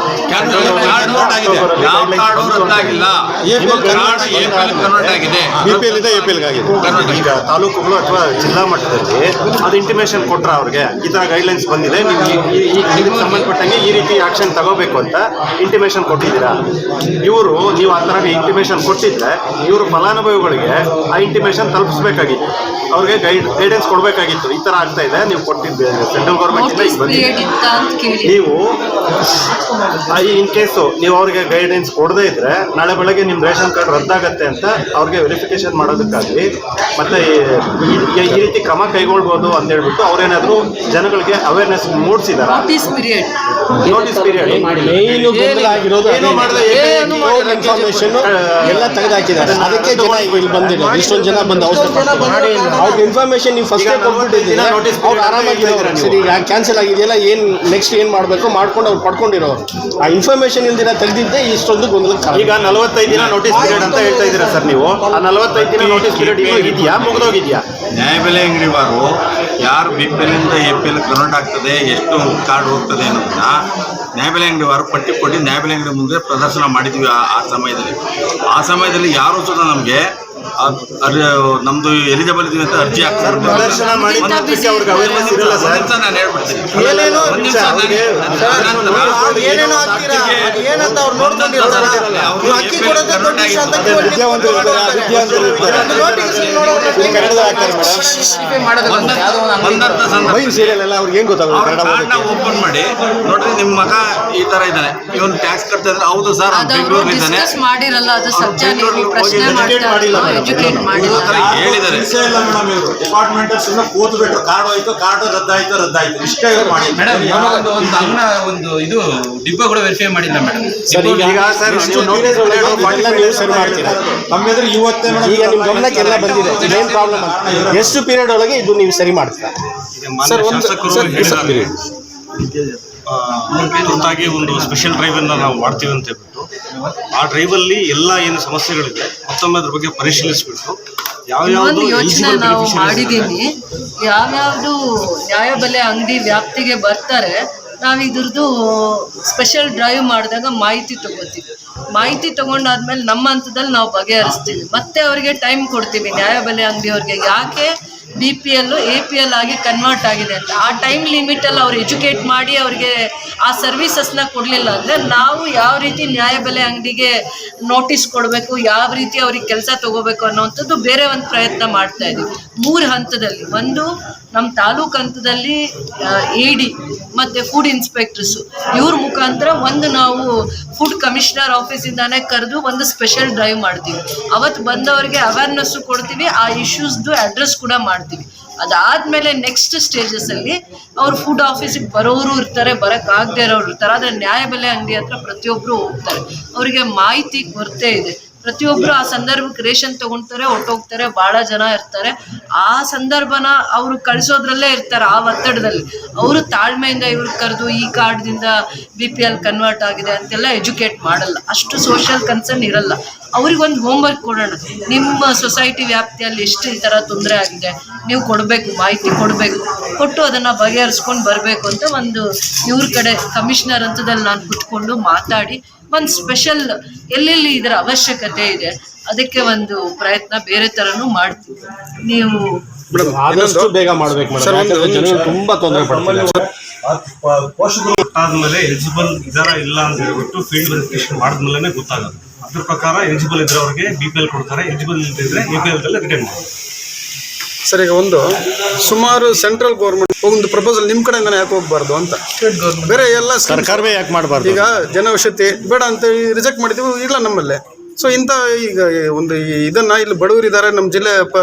ಯಾವ ಕಾರ್ಡು ರದ್ದಾಗಿಲ್ಲ, ಕಾರ್ಡ್ APL ಕನ್ವರ್ಟ್ ಆಗಿದೆ. BPL ಇಂದ APL ಆಗಿದೆ. ಈಗ ತಾಲೂಕುಗಳು ಅಥವಾ ಜಿಲ್ಲಾ ಮಟ್ಟದಲ್ಲಿ ಅದು ಇಂಟಿಮೇಷನ್ ಕೊಟ್ಟರೆ ಅವ್ರಿಗೆ ಈ ಥರ ಗೈಡ್ಲೈನ್ಸ್ ಬಂದಿದೆ, ನಿಮ್ಗೆ ಇದಕ್ಕೆ ಸಂಬಂಧಪಟ್ಟಂಗೆ ಈ ರೀತಿ ಆಕ್ಷನ್ ತಗೋಬೇಕು ಅಂತ ಇಂಟಿಮೇಷನ್ ಕೊಟ್ಟಿದ್ದೀರಾ. ನೀವು ಆ ಥರ ಇಂಟಿಮೇಷನ್ ಕೊಟ್ಟಿದ್ರೆ ಇವರು ಫಲಾನುಭವಿಗಳಿಗೆ ಆ ಇಂಟಿಮೇಷನ್ ತಲುಪಿಸ್ಬೇಕಾಗಿತ್ತು, ಅವ್ರಿಗೆ ಗೈಡೆನ್ಸ್ ಕೊಡಬೇಕಾಗಿತ್ತು. ಈ ಥರ ಆಗ್ತಾ ಇದೆ, ನೀವು ಕೊಟ್ಟಿದ್ದೆ ಸೆಂಟ್ರಲ್ ಗೌರ್ಮೆಂಟಿಂದ ಈಗ ಬಂದಿದೆ. ನೀವು ಇನ್ ಕೇಸು ನೀವು ಅವ್ರಿಗೆ ಗೈಡೆನ್ಸ್ ಕೊಡದೇ ಇದ್ರೆ ನಾಳೆ ಬೆಳಗ್ಗೆ ನಿಮ್ಮ ರೇಷನ್ ಕಾರ್ಡ್ ರದ್ದಾಗತ್ತೆ ಅಂತ ಅವ್ರಿಗೆ ವೆರಿಫಿಕೇಶನ್ ಮಾಡೋದಕ್ಕಾಗಲಿ ಮತ್ತೆ ಈ ರೀತಿ ಕ್ರಮ ಕೈಗೊಳ್ಬೋದು ಅಂತ ಹೇಳ್ಬಿಟ್ಟು ಅವ್ರೇನಾದ್ರು ಜನಗಳಿಗೆ ಅವೇರ್ನೆಸ್ ಮೂಡಿಸಿದಾರ. ನೋಟಿಸ್ ಪೀರಿಯಡ್ ಮೇಯ್ನು ಗೊಂದಲ ಆಗಿರೋದು ಇನ್ಫಾರ್ಮೇಶನ್ ಎಲ್ಲ ತೆಗೆದಾಕಿದ್ದಾರೆ. ಅದಕ್ಕೆ ಜನ ಈಗ ಇಲ್ಲಿ ಬಂದಿಲ್ಲ. ಇಷ್ಟೊಂದು ಜನ ಬಂದು ಅವ್ರಿಗೆ ಇನ್ಫಾರ್ಮೇಶನ್ ನೀವು ಫಸ್ಟೇ ಕೊಟ್ಬಿಟ್ಟಿದ್ದೀರಾ, ಅವ್ರು ಆರಾಮಾಗಿರೋರು. ಸರಿ, ಈಗ ಕ್ಯಾನ್ಸಲ್ ಆಗಿದೆಯಲ್ಲ, ಏನು ನೆಕ್ಸ್ಟ್ ಏನು ಮಾಡಬೇಕು ಮಾಡ್ಕೊಂಡು ಅವ್ರು ಪಡ್ಕೊಂಡಿರೋರು. ಆ ಇನ್ಫಾರ್ಮೇಶನ್ ಇಲ್ದಿರ ತೆಗೆದಿದ್ದೆ ಇಷ್ಟೊಂದು ಗೊಂದಲಕ್ಕೆ. ಈಗ 45 ದಿನ ನೋಟಿಸ್ ಪೀರಿಯಡ್ ಅಂತ ಹೇಳ್ತಾ ಇದ್ದೀರಾ ಸರ್ ನೀವು. ಆ 45 ದಿನ ನೋಟಿಸ್ ಪೀರಿಯಡ್ ಇದೆಯಾ, ಮುಗಿದೋಗಿದೆಯಾ? ನ್ಯಾಯಬೆಲೆ ಅಂಗಡಿವಾರು ಯಾರು BPL ಇಂದ APL ಕನ್ವರ್ಟ್ ಆಗ್ತದೆ, ಎಷ್ಟು ಕಾರ್ಡ್ ಹೋಗ್ತದೆ ಅನ್ನೋದನ್ನ ನ್ಯಾಯಬೆಲೆ ಅಂಗಡಿವಾರು ಪಟ್ಟಿ ಕೊಟ್ಟು ನ್ಯಾಯಬೆಲೆ ಅಂಗಡಿ ಮುಂದೆ ಪ್ರದರ್ಶನ ಮಾಡಿದ್ವಿ. ಆ ಸಮಯದಲ್ಲಿ ಯಾರು ಸಹ ನಮಗೆ ನಮ್ದು ಎಲಿಜಿಬಲ್ ಇದೀವಿ ಅಂತ ಅರ್ಜಿ ಹಾಕ್ತಾರೆ. ಪ್ರದರ್ಶನ ಮಾಡಿ ಅವ್ರಿಗೆ ಅವೇರ್ನೆಸ್ ಇರಲ್ಲ ಸರ್. ನಾನು ಹೇಳ್ಬಿಡ್ತೀನಿ. ಓಪನ್ ಮಾಡಿ ನೋಡ್ರಿ, ನಿಮ್ಮ ಮಗ ಈ ತರ ಇದ್ದಾನೆ, ಇವನು ಟ್ಯಾಕ್ಸ್ ಕಟ್ತಾ ಇದ್ರೆ ಹೌದು ಸರ್ ಬೆಂಗಳೂರಲ್ಲಿ ಇದ್ದಾನೆ ಮಾಡಿರಲ್ಲ, ಅದು ಸತ್ಯ. ಪ್ರಶ್ನೆ ಮಾಡಿಲ್ಲ, ಎಜುಕೇಟ್ ಮಾಡಿಲ್ಲ. ಹೇಳಿದ್ದಾರೆ ಡಿಪಾರ್ಟ್ಮೆಂಟ್ ಕೂತು ಬಿಟ್ಟು ಕಾರ್ಡ್ ಹೋಯ್ತು, ಕಾರ್ಡ್ ರದ್ದಾಯ್ತು ಇಷ್ಟೇ ಮಾಡಿ ಮೇಡಮ್. ಒಂದು ಇದು ಡಿಬ್ಬ ಕೂಡ ವೆರಿಫೈ ಮಾಡಿಲ್ಲ ಮೇಡಮ್. ಈಗ ಸರ್ ನಮ್ಮೆದ್ರೆ ಇವತ್ತೇ ಈಗ ನಿಮ್ಮ ಗಮನಕ್ಕೆ ಎಲ್ಲ ಬಂದಿದೆ, ಏನು ಪ್ರಾಬ್ಲಮ್ ಅಂತ. ಎಷ್ಟು ಪೀರಿಯಡ್ ಒಳಗೆ ಇದು ನೀವು ಸರಿ ಮಾಡ್ತೀರಾ ಸರ್? ತುರ್ತಾಗಿ ಒಂದು ಸ್ಪೆಷಲ್ ಡ್ರೈವನ್ನ ನಾವು ಮಾಡ್ತೀವಿ ಅಂತ ಹೇಳ್ಬಿಟ್ಟು ಆ ಡ್ರೈವಲ್ಲಿ ಎಲ್ಲ ಏನು ಸಮಸ್ಯೆಗಳಿದೆ ಮತ್ತೊಮ್ಮೆ ಅದ್ರ ಬಗ್ಗೆ ಪರಿಶೀಲಿಸ್ಬಿಟ್ಟು ಒಂದು ಯೋಚನೆ ನಾವು ಮಾಡಿದೀನಿ. ಯಾವ್ಯಾವ್ದು ನ್ಯಾಯಬೆಲೆ ಅಂಗಡಿ ವ್ಯಾಪ್ತಿಗೆ ಬರ್ತಾರೆ, ನಾವು ಇದ್ರದ್ದು ಸ್ಪೆಷಲ್ ಡ್ರೈವ್ ಮಾಡಿದಾಗ ಮಾಹಿತಿ ತಗೋತೀವಿ. ಮಾಹಿತಿ ತಗೊಂಡಾದ್ಮೇಲೆ ನಮ್ಮ ಹಂತದಲ್ಲಿ ನಾವು ಬಗೆಹರಿಸ್ತೀವಿ. ಮತ್ತೆ ಅವರಿಗೆ ಟೈಮ್ ಕೊಡ್ತೀವಿ, ನ್ಯಾಯಬೆಲೆ ಅಂಗಡಿಯವ್ರಿಗೆ ಯಾಕೆ BPL APL ಆಗಿ ಕನ್ವರ್ಟ್ ಆಗಿದೆ ಅಂತ. ಆ ಟೈಮ್ ಲಿಮಿಟಲ್ಲಿ ಅವ್ರು ಎಜುಕೇಟ್ ಮಾಡಿ ಅವ್ರಿಗೆ ಆ ಸರ್ವಿಸಸ್ನ ಕೊಡಲಿಲ್ಲ ಅಂದರೆ ನಾವು ಯಾವ ರೀತಿ ನ್ಯಾಯಬೆಲೆ ಅಂಗಡಿಗೆ ನೋಟಿಸ್ ಕೊಡಬೇಕು, ಯಾವ ರೀತಿ ಅವ್ರಿಗೆ ಕೆಲಸ ತಗೋಬೇಕು ಅನ್ನೋವಂಥದ್ದು ಬೇರೆ ಒಂದು ಪ್ರಯತ್ನ ಮಾಡ್ತಾ ಇದ್ದೀವಿ 3 ಹಂತದಲ್ಲಿ. ಒಂದು ನಮ್ಮ ತಾಲೂಕು ಹಂತದಲ್ಲಿ AD ಮತ್ತು ಫುಡ್ ಇನ್ಸ್ಪೆಕ್ಟರ್ಸು ಇವ್ರ ಮುಖಾಂತರ ಒಂದು ನಾವು ಫುಡ್ ಕಮಿಷನರ್ ಆಫೀಸಿಂದಾನೇ ಕರೆದು ಒಂದು ಸ್ಪೆಷಲ್ ಡ್ರೈವ್ ಮಾಡ್ತೀವಿ. ಅವತ್ತು ಬಂದವರಿಗೆ ಅವೇರ್ನೆಸ್ಸು ಕೊಡ್ತೀವಿ, ಆ ಇಶ್ಯೂಸ್ದು ಅಡ್ರೆಸ್ ಕೂಡ ಮಾಡ್ತೀವಿ. ಅದಾದ್ಮೇಲೆ ನೆಕ್ಸ್ಟ್ ಸ್ಟೇಜಸ್ ಅಲ್ಲಿ ಅವ್ರು ಫುಡ್ ಆಫೀಸಿಗೆ ಬರೋರು ಇರ್ತಾರೆ, ಬರೋಕ್ಕಾಗದೇ ಇರೋರು ಇರ್ತಾರೆ. ಆದರೆ ನ್ಯಾಯಬೆಲೆ ಅಂಗಡಿ ಹತ್ರ ಪ್ರತಿಯೊಬ್ಬರು ಹೋಗ್ತಾರೆ. ಅವರಿಗೆ ಮಾಹಿತಿ ಕೊರತೆ ಇದೆ. ಪ್ರತಿಯೊಬ್ಬರು ಆ ಸಂದರ್ಭಕ್ಕೆ ರೇಷನ್ ತಗೊಳ್ತಾರೆ, ಹೊಟ್ಟೋಗ್ತಾರೆ, ಭಾಳ ಜನ ಇರ್ತಾರೆ. ಆ ಸಂದರ್ಭನ ಅವರು ಕಳಿಸೋದ್ರಲ್ಲೇ ಇರ್ತಾರೆ. ಆ ಒತ್ತಡದಲ್ಲಿ ಅವರು ತಾಳ್ಮೆಯಿಂದ ಇವ್ರಿಗೆ ಕರೆದು ಈ ಕಾರ್ಡ್ದಿಂದ BPL ಕನ್ವರ್ಟ್ ಆಗಿದೆ ಅಂತೆಲ್ಲ ಎಜುಕೇಟ್ ಮಾಡಲ್ಲ. ಅಷ್ಟು ಸೋಷಿಯಲ್ ಕನ್ಸರ್ನ್ ಇರಲ್ಲ. ಅವ್ರಿಗೊಂದು ಹೋಮ್ವರ್ಕ್ ಕೊಡೋಣ, ನಿಮ್ಮ ಸೊಸೈಟಿ ವ್ಯಾಪ್ತಿಯಲ್ಲಿ ಎಷ್ಟು ಈ ಥರ ತೊಂದರೆ ಆಗಿದೆ, ನೀವು ಕೊಡಬೇಕು, ಮಾಹಿತಿ ಕೊಡಬೇಕು, ಕೊಟ್ಟು ಅದನ್ನು ಬಗೆಹರಿಸ್ಕೊಂಡು ಬರಬೇಕು ಅಂತ ಒಂದು ಇವ್ರ ಕಡೆ ಕಮಿಷನರ್ ಹಂತದಲ್ಲಿ ನಾನು ಕುತ್ಕೊಂಡು ಮಾತಾಡಿ ಒಂದು ಸ್ಪೆಷಲ್ ಎಲ್ಲೆಲ್ಲಿ ಇದರ ಅವಶ್ಯಕತೆ ಇದೆ ಅದಕ್ಕೆ ಒಂದು ಪ್ರಯತ್ನ ಬೇರೆ ಥರನೂ ಮಾಡ್ತೀವಿ. ನೀವು ಆದಷ್ಟು ಬೇಗ ಮಾಡ್ಬೇಕು ಮೇಡಮ್, ಜನಗಳು ತುಂಬಾ ತೊಂದರೆ ಪಡ್ತಾರೆ. ಪೋಷಕರು ಆದ್ಮೇಲೆ ಎಲಿಜಿಬಲ್ ಇದಾರ ಇಲ್ಲ ಅಂತ ಹೇಳ್ಬಿಟ್ಟು ಫೀಲ್ಡ್ ವೆರಿಫಿಕೇಶನ್ ಮಾಡಿದ್ಮೇಲೆ ಗೊತ್ತಾಗುತ್ತೆ. ಅದ್ರ ಪ್ರಕಾರ ಎಲಿಜಿಬಲ್ ಇದ್ದವ್ರಿಗೆ BPL ಕೊಡ್ತಾರೆ, ಎಲಿಜಿಬಲ್ ಇಲ್ಲದಿದ್ರೆ APL ರಿಟರ್ನ್ ಮಾಡ್ತಾರೆ. ಸರ್, ಈಗ ಒಂದು ಸುಮಾರು ಸೆಂಟ್ರಲ್ ಗೌರ್ಮೆಂಟ್ ಒಂದು ಪ್ರಪೋಸಲ್ ನಿಮ್ಮ ಕಡೆಯಿಂದ ಯಾಕೆ ಹೋಗ್ಬಾರ್ದು ಅಂತ, ಬೇರೆ ಎಲ್ಲ ಸರ್ಕಾರವೇ ಯಾಕೆ ಮಾಡಬಾರ್ದು? ಈಗ ಜನೌಷಧಿ ಬೇಡ ಅಂತ ರಿಜೆಕ್ಟ್ ಮಾಡಿದ್ದೀವಿ, ಇಲ್ಲ ನಮ್ಮಲ್ಲೇ. ಸೊ ಇಂಥ ಈಗ ಒಂದು ಇದನ್ನ ಇಲ್ಲಿ ಬಡವರಿದ್ದಾರೆ ನಮ್ಮ ಜಿಲ್ಲೆ,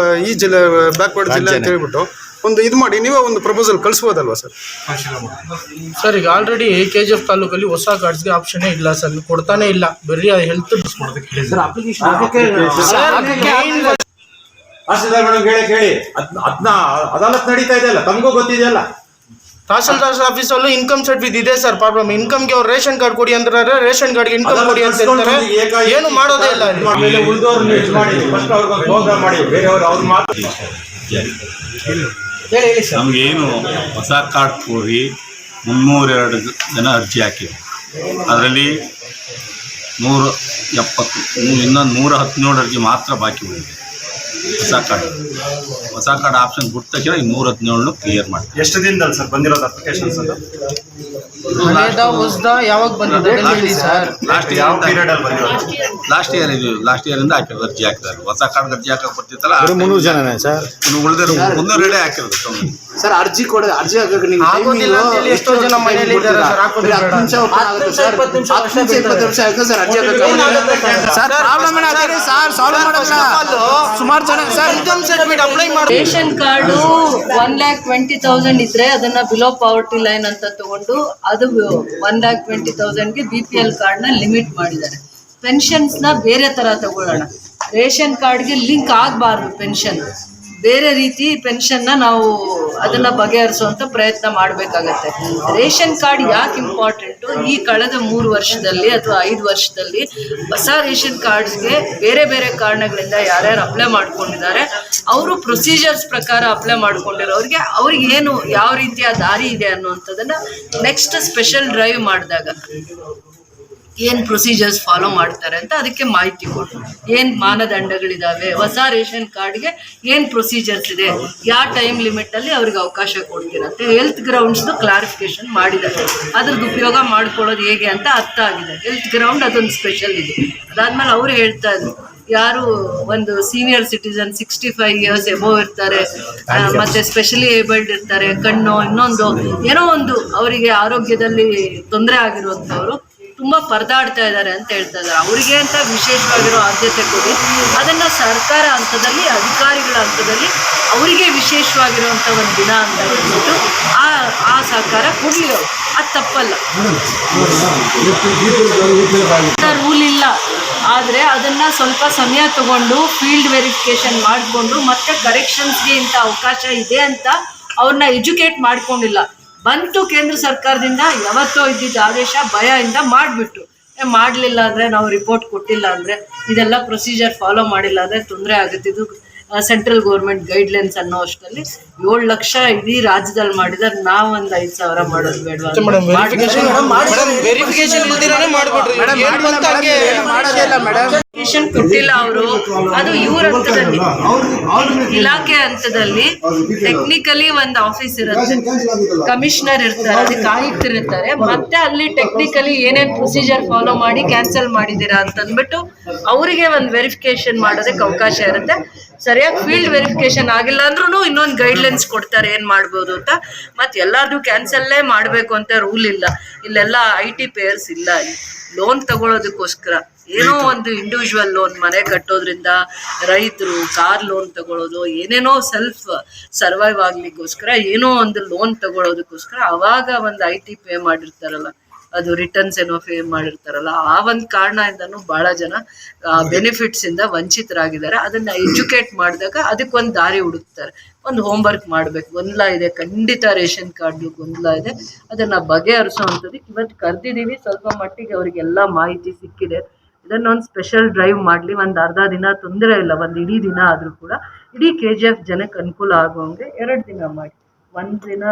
ಈ ಜಿಲ್ಲೆ ಬ್ಯಾಕ್ವರ್ಡ್ ಜಿಲ್ಲೆ ಅಂತ ಹೇಳ್ಬಿಟ್ಟು ಒಂದು ಇದು ಮಾಡಿ ನೀವೇ ಒಂದು ಪ್ರಪೋಸಲ್ ಕಳಿಸ್ಬೋದಲ್ವಾ ಸರ್? ಸರ್, ಈಗ ಆಲ್ರೆಡಿ KGF ತಾಲೂಕಲ್ಲಿ ಹೊಸ ಕಾರ್ಡ್ಸ್ಗೆ ಆಪ್ಷನ್ನೇ ಇಲ್ಲ ಸರ್, ಕೊಡ್ತಾನೆ ಇಲ್ಲ. ಬರೀ ಹೆಲ್ತ್ ಕೇಳಿ ಅದನ್ನ ಅದಾಲತ್ ನಡೀತಾ ಇದೆಯಲ್ಲ, ತಮಗೂ ಗೊತ್ತಿದೆಯಲ್ಲ. ತಹಸೀಲ್ದಾರ್ ಆಫೀಸಲ್ಲೂ ಇನ್ಕಮ್ ಸರ್ಟಿಫಿಕೇಟ್ ಇದೆ ಸರ್. ಪ್ರಾಬ್ಲಮ್ ಇನ್ಕಮ್ಗೆ ಅವ್ರು ರೇಷನ್ ಕಾರ್ಡ್ ಕೊಡಿ ಅಂತಾರೆ, ರೇಷನ್ ಕಾರ್ಡ್ಗೆ ಇನ್ಕಮ್ ಕೊಡಿ ಅಂತ ಹೇಳ್ತಾರೆ, ಏನು ಮಾಡೋದೇ ಇಲ್ಲ. ನಮಗೇನು ಹೊಸ ಕಾರ್ಡ್ ಕೋರಿ 302 ಜನ ಅರ್ಜಿ ಹಾಕಿದ್ರು. ಅದರಲ್ಲಿ 170 ಇನ್ನೊಂದು 117 ಅರ್ಜಿ ಮಾತ್ರ ಬಾಕಿ ಉಳಿದಿದೆ. ಹೊಸ ಕಾರ್ಡ್ ಆಪ್ಷನ್ ಬಿಟ್ಟ ತಕ್ಷಣ ಈ 117 ಕ್ಲಿಯರ್ ಮಾಡ್ತೀವಿ. ಎಷ್ಟು ದಿನದಲ್ಲಿ ಸರ್ ಬಂದಿರೋದು ಅಪ್ಲಿಕೇಶನ್ಸ್ ಅಂತ? ಯಾವಾಗ ಬಂದಿದೆ ಸರ್? ಲಾಸ್ಟ್ ಇಯರ್ ಇಂದ ಹಾಕಿರೋದು ಅರ್ಜಿ ಹಾಕಿದ್ದಾರೆ. ಹೊಸ ಕಾರ್ಡ್ ಅರ್ಜಿ ಹಾಕಕ್ ಬರ್ತಿತ್ತಲ್ಲ 300 ಜನನೇ ಸರ್, ಉಳಿದಿರೋ 302 ಹಾಕಿರೋದು ಸರ್. ಅರ್ಜಿ ಹಾಕಕ್ಕೆ ನೀವು ಎಷ್ಟೋ ಜನ ಮನೆಯಲ್ಲಿ ಇದ್ದಾರೆ ಸರ್, ಹಾಕೋದು ಸರ್. ಅರ್ಜಿ ಸುಮಾರು ಜನ ಸರ್ ಇನ್ಕಮ್ ಸರ್ಟಿಫಿಕೇಟ್ ಅಪ್ಲೈ ಮಾಡಿ ರೇಷನ್ ಕಾರ್ಡು 1,20,000 ಇದ್ರೆ ಅದನ್ನ ಬಿಲೋ ಪಾವರ್ಟಿ ಲೈನ್ ಅಂತ ತಗೊಂಡು ಅದು 1,20,000ಗೆ BPL ಕಾರ್ಡ್ನ ಲಿಮಿಟ್ ಮಾಡಿದ್ದಾರೆ. ಪೆನ್ಷನ್ಸ್ನ ಬೇರೆ ಥರ ತಗೊಳ್ಳೋಣ. ರೇಷನ್ ಕಾರ್ಡ್ಗೆ ಲಿಂಕ್ ಆಗಬಾರ್ದು ಪೆನ್ಷನ್, ಬೇರೆ ರೀತಿ ಪೆನ್ಷನ್ನ ನಾವು ಅದನ್ನು ಬಗೆಹರಿಸುವಂಥ ಪ್ರಯತ್ನ ಮಾಡಬೇಕಾಗತ್ತೆ. ರೇಷನ್ ಕಾರ್ಡ್ ಯಾಕೆ ಇಂಪಾರ್ಟೆಂಟು? ಈ ಕಳೆದ 3 ವರ್ಷದಲ್ಲಿ ಅಥವಾ 5 ವರ್ಷದಲ್ಲಿ ಹೊಸ ರೇಷನ್ ಕಾರ್ಡ್ಸ್ಗೆ ಬೇರೆ ಬೇರೆ ಕಾರಣಗಳಿಂದ ಯಾರ್ಯಾರು ಅಪ್ಲೈ ಮಾಡ್ಕೊಂಡಿದ್ದಾರೆ ಅವರು ಪ್ರೊಸೀಜರ್ಸ್ ಪ್ರಕಾರ ಅಪ್ಲೈ ಮಾಡ್ಕೊಂಡಿರೋರಿಗೆ ಅವ್ರಿಗೆ ಏನು ಯಾವ ರೀತಿಯ ದಾರಿ ಇದೆ ಅನ್ನುವಂಥದ್ದನ್ನು ನೆಕ್ಸ್ಟ್ ಸ್ಪೆಷಲ್ ಡ್ರೈವ್ ಮಾಡಿದಾಗ ಏನು ಪ್ರೊಸೀಜರ್ಸ್ ಫಾಲೋ ಮಾಡ್ತಾರೆ ಅಂತ ಅದಕ್ಕೆ ಮಾಹಿತಿ ಕೊಟ್ಟು, ಏನು ಮಾನದಂಡಗಳಿದ್ದಾವೆ, ಹೊಸ ರೇಷನ್ ಕಾರ್ಡ್ಗೆ ಏನು ಪ್ರೊಸೀಜರ್ಸ್ ಇದೆ, ಯಾವ ಟೈಮ್ ಲಿಮಿಟಲ್ಲಿ ಅವ್ರಿಗೆ ಅವಕಾಶ ಕೊಡ್ತೀರಂತೆ, ಹೆಲ್ತ್ ಗ್ರೌಂಡ್ಸ್ದು ಕ್ಲಾರಿಫಿಕೇಶನ್ ಮಾಡಿದ್ದಾರೆ. ಅದ್ರದ್ದು ಉಪಯೋಗ ಮಾಡ್ಕೊಳ್ಳೋದು ಹೇಗೆ ಅಂತ ಅರ್ಥ ಆಗಿದೆ. ಹೆಲ್ತ್ ಗ್ರೌಂಡ್ ಅದೊಂದು ಸ್ಪೆಷಲ್ ಇದೆ. ಅದಾದ್ಮೇಲೆ ಅವ್ರು ಹೇಳ್ತಾ ಇದ್ರು, ಯಾರು ಒಂದು ಸೀನಿಯರ್ ಸಿಟಿಸನ್ 65 ಇಯರ್ಸ್ ಎಬೋವ್ ಇರ್ತಾರೆ, ಮತ್ತೆ ಸ್ಪೆಷಲಿ ಏಬಲ್ಡ್ ಇರ್ತಾರೆ, ಕಣ್ಣು ಇನ್ನೊಂದು ಏನೋ ಒಂದು ಅವರಿಗೆ ಆರೋಗ್ಯದಲ್ಲಿ ತೊಂದರೆ ಆಗಿರುವಂಥವ್ರು ತುಂಬ ಪರದಾಡ್ತಾ ಇದ್ದಾರೆ ಅಂತ ಹೇಳ್ತಾ ಇದ್ದಾರೆ. ಅವರಿಗೆ ಅಂತ ವಿಶೇಷವಾಗಿರೋ ಆದ್ಯತೆ ಕೊಡಿ. ಅದನ್ನು ಸರ್ಕಾರ ಹಂತದಲ್ಲಿ, ಅಧಿಕಾರಿಗಳ ಹಂತದಲ್ಲಿ ಅವರಿಗೆ ವಿಶೇಷವಾಗಿರುವಂಥ ಒಂದು ದಿನ ಅಂತ ಹೇಳ್ಬಿಟ್ಟು ಆ ಸಹಕಾರ ಕೊಡಲಿ. ಅವರು ಅದು ತಪ್ಪಲ್ಲ, ರೂಲ್ ಇಲ್ಲ. ಆದರೆ ಅದನ್ನು ಸ್ವಲ್ಪ ಸಮಯ ತಗೊಂಡು ಫೀಲ್ಡ್ ವೆರಿಫಿಕೇಷನ್ ಮಾಡಿಕೊಂಡು ಮತ್ತೆ ಕರೆಕ್ಷನ್ಸ್ಗೆ ಇಂಥ ಅವಕಾಶ ಇದೆ ಅಂತ ಅವ್ರನ್ನ ಎಜುಕೇಟ್ ಮಾಡ್ಕೊಂಡಿಲ್ಲ. ಬಂತು ಕೇಂದ್ರ ಸರ್ಕಾರದಿಂದ ಯಾವತ್ತೋ ಇದ್ದಿದ್ದ ಆದೇಶ, ಭಯದಿಂದ ಮಾಡಿಬಿಟ್ಟು ಮಾಡಲಿಲ್ಲ ಅಂದರೆ, ನಾವು ರಿಪೋರ್ಟ್ ಕೊಟ್ಟಿಲ್ಲ ಅಂದರೆ, ಇದೆಲ್ಲ ಪ್ರೊಸೀಜರ್ ಫಾಲೋ ಮಾಡಿಲ್ಲ ಅಂದರೆ ತೊಂದರೆ ಆಗುತ್ತೆ. ಇದು ಸೆಂಟ್ರಲ್ ಗೌರ್ಮೆಂಟ್ ಗೈಡ್ಲೈನ್ಸ್ ಅನ್ನೋ ಅಷ್ಟರಲ್ಲಿ 7 ಲಕ್ಷ ಇಡೀ ರಾಜ್ಯದಲ್ಲಿ ಮಾಡಿದರೆ ನಾವು ಒಂದು 5,000 ಮಾಡೋದು ಬೇಡವಾ? ಕೊಟ್ಟಿಲ್ಲ ಅವರು. ಅದು ಇವ್ರ ಹಂತದಲ್ಲಿ, ಇಲಾಖೆ ಹಂತದಲ್ಲಿ ಟೆಕ್ನಿಕಲಿ ಒಂದು ಆಫೀಸ್ ಇರುತ್ತೆ, ಕಮಿಷನರ್ ಇರ್ತಾರೆ, ಅದಕ್ಕೆ ಆಯುಕ್ತರಿರ್ತಾರೆ, ಮತ್ತೆ ಅಲ್ಲಿ ಟೆಕ್ನಿಕಲಿ ಏನೇನು ಪ್ರೊಸೀಜರ್ ಫಾಲೋ ಮಾಡಿ ಕ್ಯಾನ್ಸಲ್ ಮಾಡಿದ್ದೀರಾ ಅಂತ ಅಂದ್ಬಿಟ್ಟು ಅವರಿಗೆ ಒಂದು ವೆರಿಫಿಕೇಶನ್ ಮಾಡೋದಕ್ಕೆ ಅವಕಾಶ ಇರುತ್ತೆ. ಸರಿಯಾಗಿ ಫೀಲ್ಡ್ ವೆರಿಫಿಕೇಶನ್ ಆಗಿಲ್ಲ ಅಂದ್ರೂ ಇನ್ನೊಂದು ಗೈಡ್ಲೈನ್ ಗೈಡ್ಲೈನ್ಸ್ ಕೊಡ್ತಾರೆ ಏನ್ ಮಾಡ್ಬೋದು ಅಂತ. ಮತ್ತೆ ಎಲ್ಲಾರ್ದು ಕ್ಯಾನ್ಸಲ್ಲೇ ಮಾಡ್ಬೇಕು ಅಂತ ರೂಲ್ ಇಲ್ಲ. ಇಲ್ಲೆಲ್ಲ IT ಪೇಯರ್ಸ್ ಇಲ್ಲ. ಲೋನ್ ತಗೊಳ್ಳೋದಕ್ಕೋಸ್ಕರ ಏನೋ ಒಂದು ಇಂಡಿವಿಜುವಲ್ ಲೋನ್, ಮನೆ ಕಟ್ಟೋದ್ರಿಂದ, ರೈತರು ಕಾರ್ ಲೋನ್ ತಗೊಳ್ಳೋದು, ಏನೇನೋ ಸೆಲ್ಫ್ ಸರ್ವೈವ್ ಆಗ್ಲಿಕ್ಕೋಸ್ಕರ ಏನೋ ಒಂದು ಲೋನ್ ತಗೊಳ್ಳೋದಕ್ಕೋಸ್ಕರ ಅವಾಗ ಒಂದು IT ಪೇ ಮಾಡಿರ್ತಾರಲ್ಲ, ಅದು ರಿಟರ್ನ್ಸ್ ಏನೋ ಪೇ ಮಾಡಿರ್ತಾರಲ್ಲ, ಆ ಒಂದು ಕಾರಣದಿಂದನೂ ಬಹಳ ಜನ ಬೆನಿಫಿಟ್ಸ್ ಇಂದ ವಂಚಿತರಾಗಿದ್ದಾರೆ. ಅದನ್ನ ಎಜುಕೇಟ್ ಮಾಡಿದಾಗ ಅದಕ್ಕೊಂದು ದಾರಿ ಹುಡುಕ್ತಾರೆ. ಒಂದು ಹೋಮ್ವರ್ಕ್ ಮಾಡ್ಬೇಕು. ಗೊಂದಲ ಇದೆ, ಖಂಡಿತ ರೇಷನ್ ಕಾರ್ಡ್ ಗೊಂದಲ ಇದೆ, ಅದನ್ನ ಬಗೆಹರಿಸುವಂಥದ್ದಕ್ಕೆ ಇವತ್ತು ಕರೆದಿದ್ದೀವಿ. ಸ್ವಲ್ಪ ಮಟ್ಟಿಗೆ ಅವರಿಗೆಲ್ಲ ಮಾಹಿತಿ ಸಿಕ್ಕಿದೆ. ಇದನ್ನೊಂದು ಸ್ಪೆಷಲ್ ಡ್ರೈವ್ ಮಾಡಲಿ. ಒಂದು ಅರ್ಧ ದಿನ ತೊಂದರೆ ಇಲ್ಲ, ಒಂದು ಇಡೀ ದಿನ ಆದರೂ ಕೂಡ ಇಡೀ KGF ಜನಕ್ಕೆ ಅನುಕೂಲ ಆಗುವಂಗೆ 2 ದಿನ ಮಾಡಿ. ಒಂದಿನ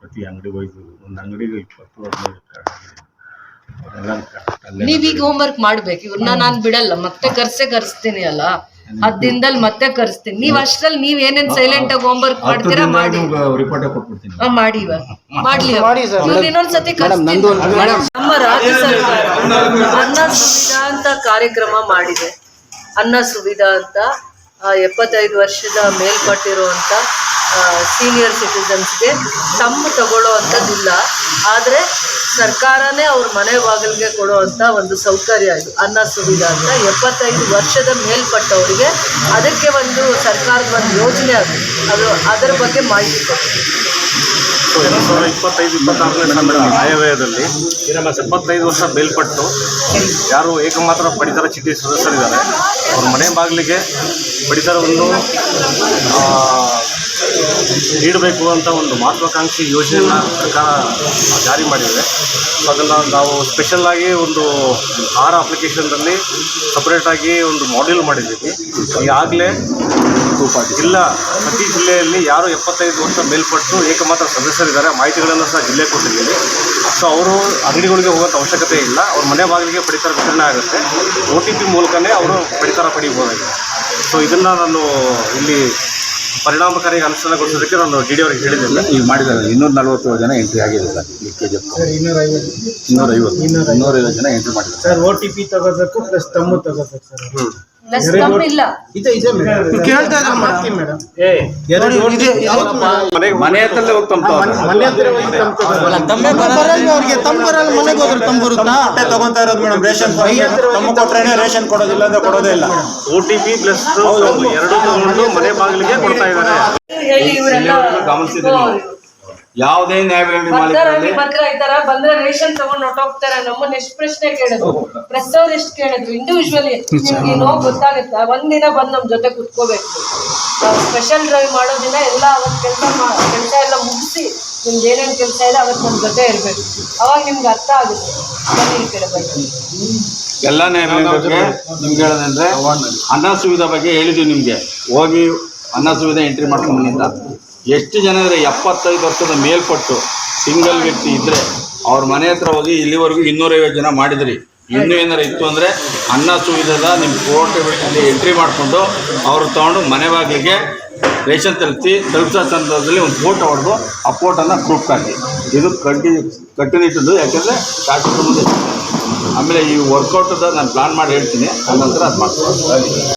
ಪ್ರತಿ ಅಂಗಡಿಗೆ ಹೋಯ್ತು, ಒಂದು ಅಂಗಡಿಗೆ 20-15 ನೀವೀಗ ಹೋಮ್ವರ್ಕ್ ಮಾಡ್ಬೇಕು. ಇವ್ರನ್ನ ನಾನು ಬಿಡಲ್ಲ, ಮತ್ತೆ ಕರ್ಸ್ತೀನಿ ಅಲ್ಲ, 10 ದಿನದಲ್ಲಿ ಮತ್ತೆ ಕರ್ಸ್ತೀನಿ. ನೀವ್ ಅಷ್ಟ್ರಲ್ಲಿ ನೀವ್ ಏನೇನ್ ಸೈಲೆಂಟ್ ಆಗಿ ಹೋಮ್ವರ್ಕ್ ಮಾಡ್ತೀರಾ ಮಾಡಿ. ಮಾಡಿ ಮಾಡ್ಲಿ. ಇನ್ನೊಂದ್ಸತಿ ನಮ್ಮ ರಾಜ್ಯ ಸರ್ಕಾರ ಅನ್ನ ಸುವಿಧಾ ಅಂತ ಕಾರ್ಯಕ್ರಮ ಮಾಡಿದೆ. ಅನ್ನ ಸುವಿಧಾ ಅಂತ 75 ವರ್ಷದ ಮೇಲ್ಪಟ್ಟಿರುವಂತ ಸೀನಿಯರ್ ಸಿಟಿಸನ್ಸ್ಗೆ ತಗೊಳ್ಳೋ ಅಂಥದ್ದಿಲ್ಲ. ಆದರೆ ಸರ್ಕಾರನೇ ಅವ್ರ ಮನೆ ಬಾಗಿಲಿಗೆ ಕೊಡುವಂಥ ಒಂದು ಸೌಕರ್ಯ ಇದು ಅನ್ನ ಸುವಿಧಾ ಅಂತ. 75 ವರ್ಷದ ಮೇಲ್ಪಟ್ಟವರಿಗೆ ಅದಕ್ಕೆ ಒಂದು ಸರ್ಕಾರದ ಒಂದು ಯೋಜನೆ ಅದು ಅದರ ಬಗ್ಗೆ ಮಾಹಿತಿ ಕೊಡ್ತೀವಿ. 2025-26ನೇ ಸಾಲಿನ ಆಯವ್ಯಯದಲ್ಲಿ 75 ವರ್ಷ ಮೇಲ್ಪಟ್ಟು ಯಾರು ಏಕಮಾತ್ರ ಪಡಿತರ ಚೀಟಿ ಸದಸ್ಯರಿದ್ದಾರೆ ಅವ್ರ ಮನೆ ಬಾಗಿಲಿಗೆ ಪಡಿತರವನ್ನು ನೀಡಬೇಕು ಅಂತ ಒಂದು ಮಹತ್ವಾಕಾಂಕ್ಷಿ ಯೋಜನೆಯನ್ನು ಸರ್ಕಾರ ಜಾರಿ ಮಾಡಿದೆ. ಸೊ ಅದನ್ನು ನಾವು ಸ್ಪೆಷಲ್ಲಾಗಿ ಒಂದು 6 ಅಪ್ಲಿಕೇಶನ್ದಲ್ಲಿ ಸಪ್ರೇಟಾಗಿ ಒಂದು ಮಾಡ್ಯೂಲ್ ಮಾಡಿದ್ದೀವಿ. ಈಗಾಗಲೇ ಪ್ರತಿ ಜಿಲ್ಲೆಯಲ್ಲಿ ಯಾರು 75 ವರ್ಷ ಮೇಲ್ಪಟ್ಟು ಏಕಮಾತ್ರ ಸದಸ್ಯರಿದ್ದಾರೆ ಮಾಹಿತಿಗಳನ್ನು ಸಹ ಜಿಲ್ಲೆ ಕೊಟ್ಟಿದ್ದೀವಿ. ಸೊ ಅವರು ಅಂಗಡಿಗಳಿಗೆ ಹೋಗೋಂಥ ಅವಶ್ಯಕತೆ ಇಲ್ಲ, ಅವ್ರ ಮನೆ ಬಾಗಿಲಿಗೆ ಪಡಿತರ ವಿತರಣೆ ಆಗುತ್ತೆ. OTP ಮೂಲಕನೇ ಅವರು ಪಡಿತರ ಪಡಿಬೋದಾಗಿದೆ. ಸೊ ಇದನ್ನು ನಾನು ಇಲ್ಲಿ ಪರಿಣಾಮಕಾರಿಯಾಗಿ ಅನುಷ್ಠಾನಗೊಳಿಸೋದಕ್ಕೆ ನಾನು DD ಅವರಿಗೆ ಹೇಳಿದ್ದಿಲ್ಲ. ಈಗ ಮಾಡಿದ್ದಾರೆ 240 ಜನ ಎಂಟ್ರಿ ಆಗಿದೆ ಸರ್. KGF 250 ಜನ ಎಂಟ್ರಿ ಮಾಡಿದ್ದಾರೆ ಸರ್. OTP ತಗೋಬೇಕು ಪ್ಲಸ್ ತಮ್ಮು ತಗೋಬೇಕು ಸರ್. ಇಲ್ಲ ಕೇಳ್ತಾ ಇದ್ದಾರೆ ಮೇಡಮ್. ಮನೆ ಹತ್ರಲ್ಲೇ ಹೋಗಿ ಅವ್ರಿಗೆ ತಮ್ಮ ಬರಲ್ಲ, ಮನೆಗೆ ಹೋದ್ರೆ ತಮ್ಮ ಬರುತ್ತಾ ತಗೊಂತಾ ಇರೋದು ಮೇಡಮ್. ರೇಷನ್ ತಮ್ಮ ಕೊಟ್ರೇನೆ ರೇಷನ್ ಕೊಡೋದಿಲ್ಲ ಅಂದ್ರೆ ಕೊಡೋದೇ ಇಲ್ಲ. OTP ಪ್ಲಸ್ 2 ಮನೆ ಬಾಗಿಲಿಗೆ ಕೊಡ್ತಾ ಇದ್ದಾರೆ. ಯಾವುದೇ ನ್ಯಾಯಬೆಲೆ ಬಂದ್ರೆ ರೇಷನ್ ತಗೊಂಡು ಹೊಟ್ಟೋಗ್ತಾರೆ. ನಮ್ಮನ್ನ ಎಷ್ಟು ಪ್ರಶ್ನೆ ಕೇಳಿದ್ರು, ಪ್ರೆಸ್ ಅವ್ರು ಎಷ್ಟು ಕೇಳಿದ್ರು, ಇಂಡಿವಿಜುವಲಿ ನಿಮ್ಗೆ ನೋವು ಗೊತ್ತಾಗುತ್ತೆ. ಒಂದಿನ ಬಂದು ನಮ್ಮ ಜೊತೆ ಕುತ್ಕೋಬೇಕು. ಸ್ಪೆಷಲ್ ಡ್ರೈವ್ ಮಾಡೋದಿನ ಎಲ್ಲ ಅವತ್ತು ಕೆಲಸ ಎಲ್ಲ ಮುಗಿಸಿ ನಿಮ್ಗೆ ಏನೇನು ಕೆಲಸ ಇದೆ ಅವತ್ತು ನಮ್ಮ ಜೊತೆ ಇರಬೇಕು. ಅವಾಗ ನಿಮ್ಗೆ ಅರ್ಥ ಆಗುತ್ತೆ. ಬನ್ನಿ ಈ ಕಡೆ ಬನ್ನಿ. ಎಲ್ಲ ನ್ಯಾಯಬೆಲೆ ಬಗ್ಗೆ ನಿಮ್ಗೆ ಹೇಳೋದಂದ್ರೆ ಅನ್ನ ಸುವಿಧಾ ಬಗ್ಗೆ ಹೇಳಿದ್ವಿ ನಿಮಗೆ. ಹೋಗಿ ಅನ್ನ ಸುವಿಧಾ ಎಂಟ್ರಿ ಮಾಡ್ಕೊಂಡು ಬಂದಿದ್ದ ಎಷ್ಟು ಜನ ಅಂದರೆ 75 ವರ್ಷದ ಮೇಲ್ಪಟ್ಟು ಸಿಂಗಲ್ ವ್ಯಕ್ತಿ ಇದ್ದರೆ ಅವ್ರ ಮನೆ ಹತ್ರ ಹೋಗಿ ಇಲ್ಲಿವರೆಗೂ 250 ಜನ ಮಾಡಿದ್ರಿ. ಇನ್ನೂ ಏನಾರು ಇತ್ತು ಅಂದರೆ ಅನ್ನ ಸುವಿಧಾದ ನಿಮ್ಮ ಫೋಟೋದಲ್ಲಿ ಎಂಟ್ರಿ ಮಾಡಿಕೊಂಡು ಅವರು ತೊಗೊಂಡು ಮನೆ ಬಾಗಿಲಿಗೆ ರೇಷನ್ ತಲುಪಿಸೋ ಸಂದರ್ಭದಲ್ಲಿ ಒಂದು ಫೋಟೋ ಹೊಡೆದು ಆ ಫೋಟೋನ ಪ್ರೂಫ್ ಹಾಕಿ. ಇದು ಕಟ್ಟುನಿಟ್ಟದ್ದು. ಯಾಕೆಂದರೆ ಶಾಸಕರ ಮುಂದೆ ಆಮೇಲೆ ಈ ವರ್ಕೌಟದ ನಾನು ಪ್ಲಾನ್ ಮಾಡಿ ಹೇಳ್ತೀನಿ, ಆ ನಂತರ ಅದು ಮಾಡ್ತೀನಿ.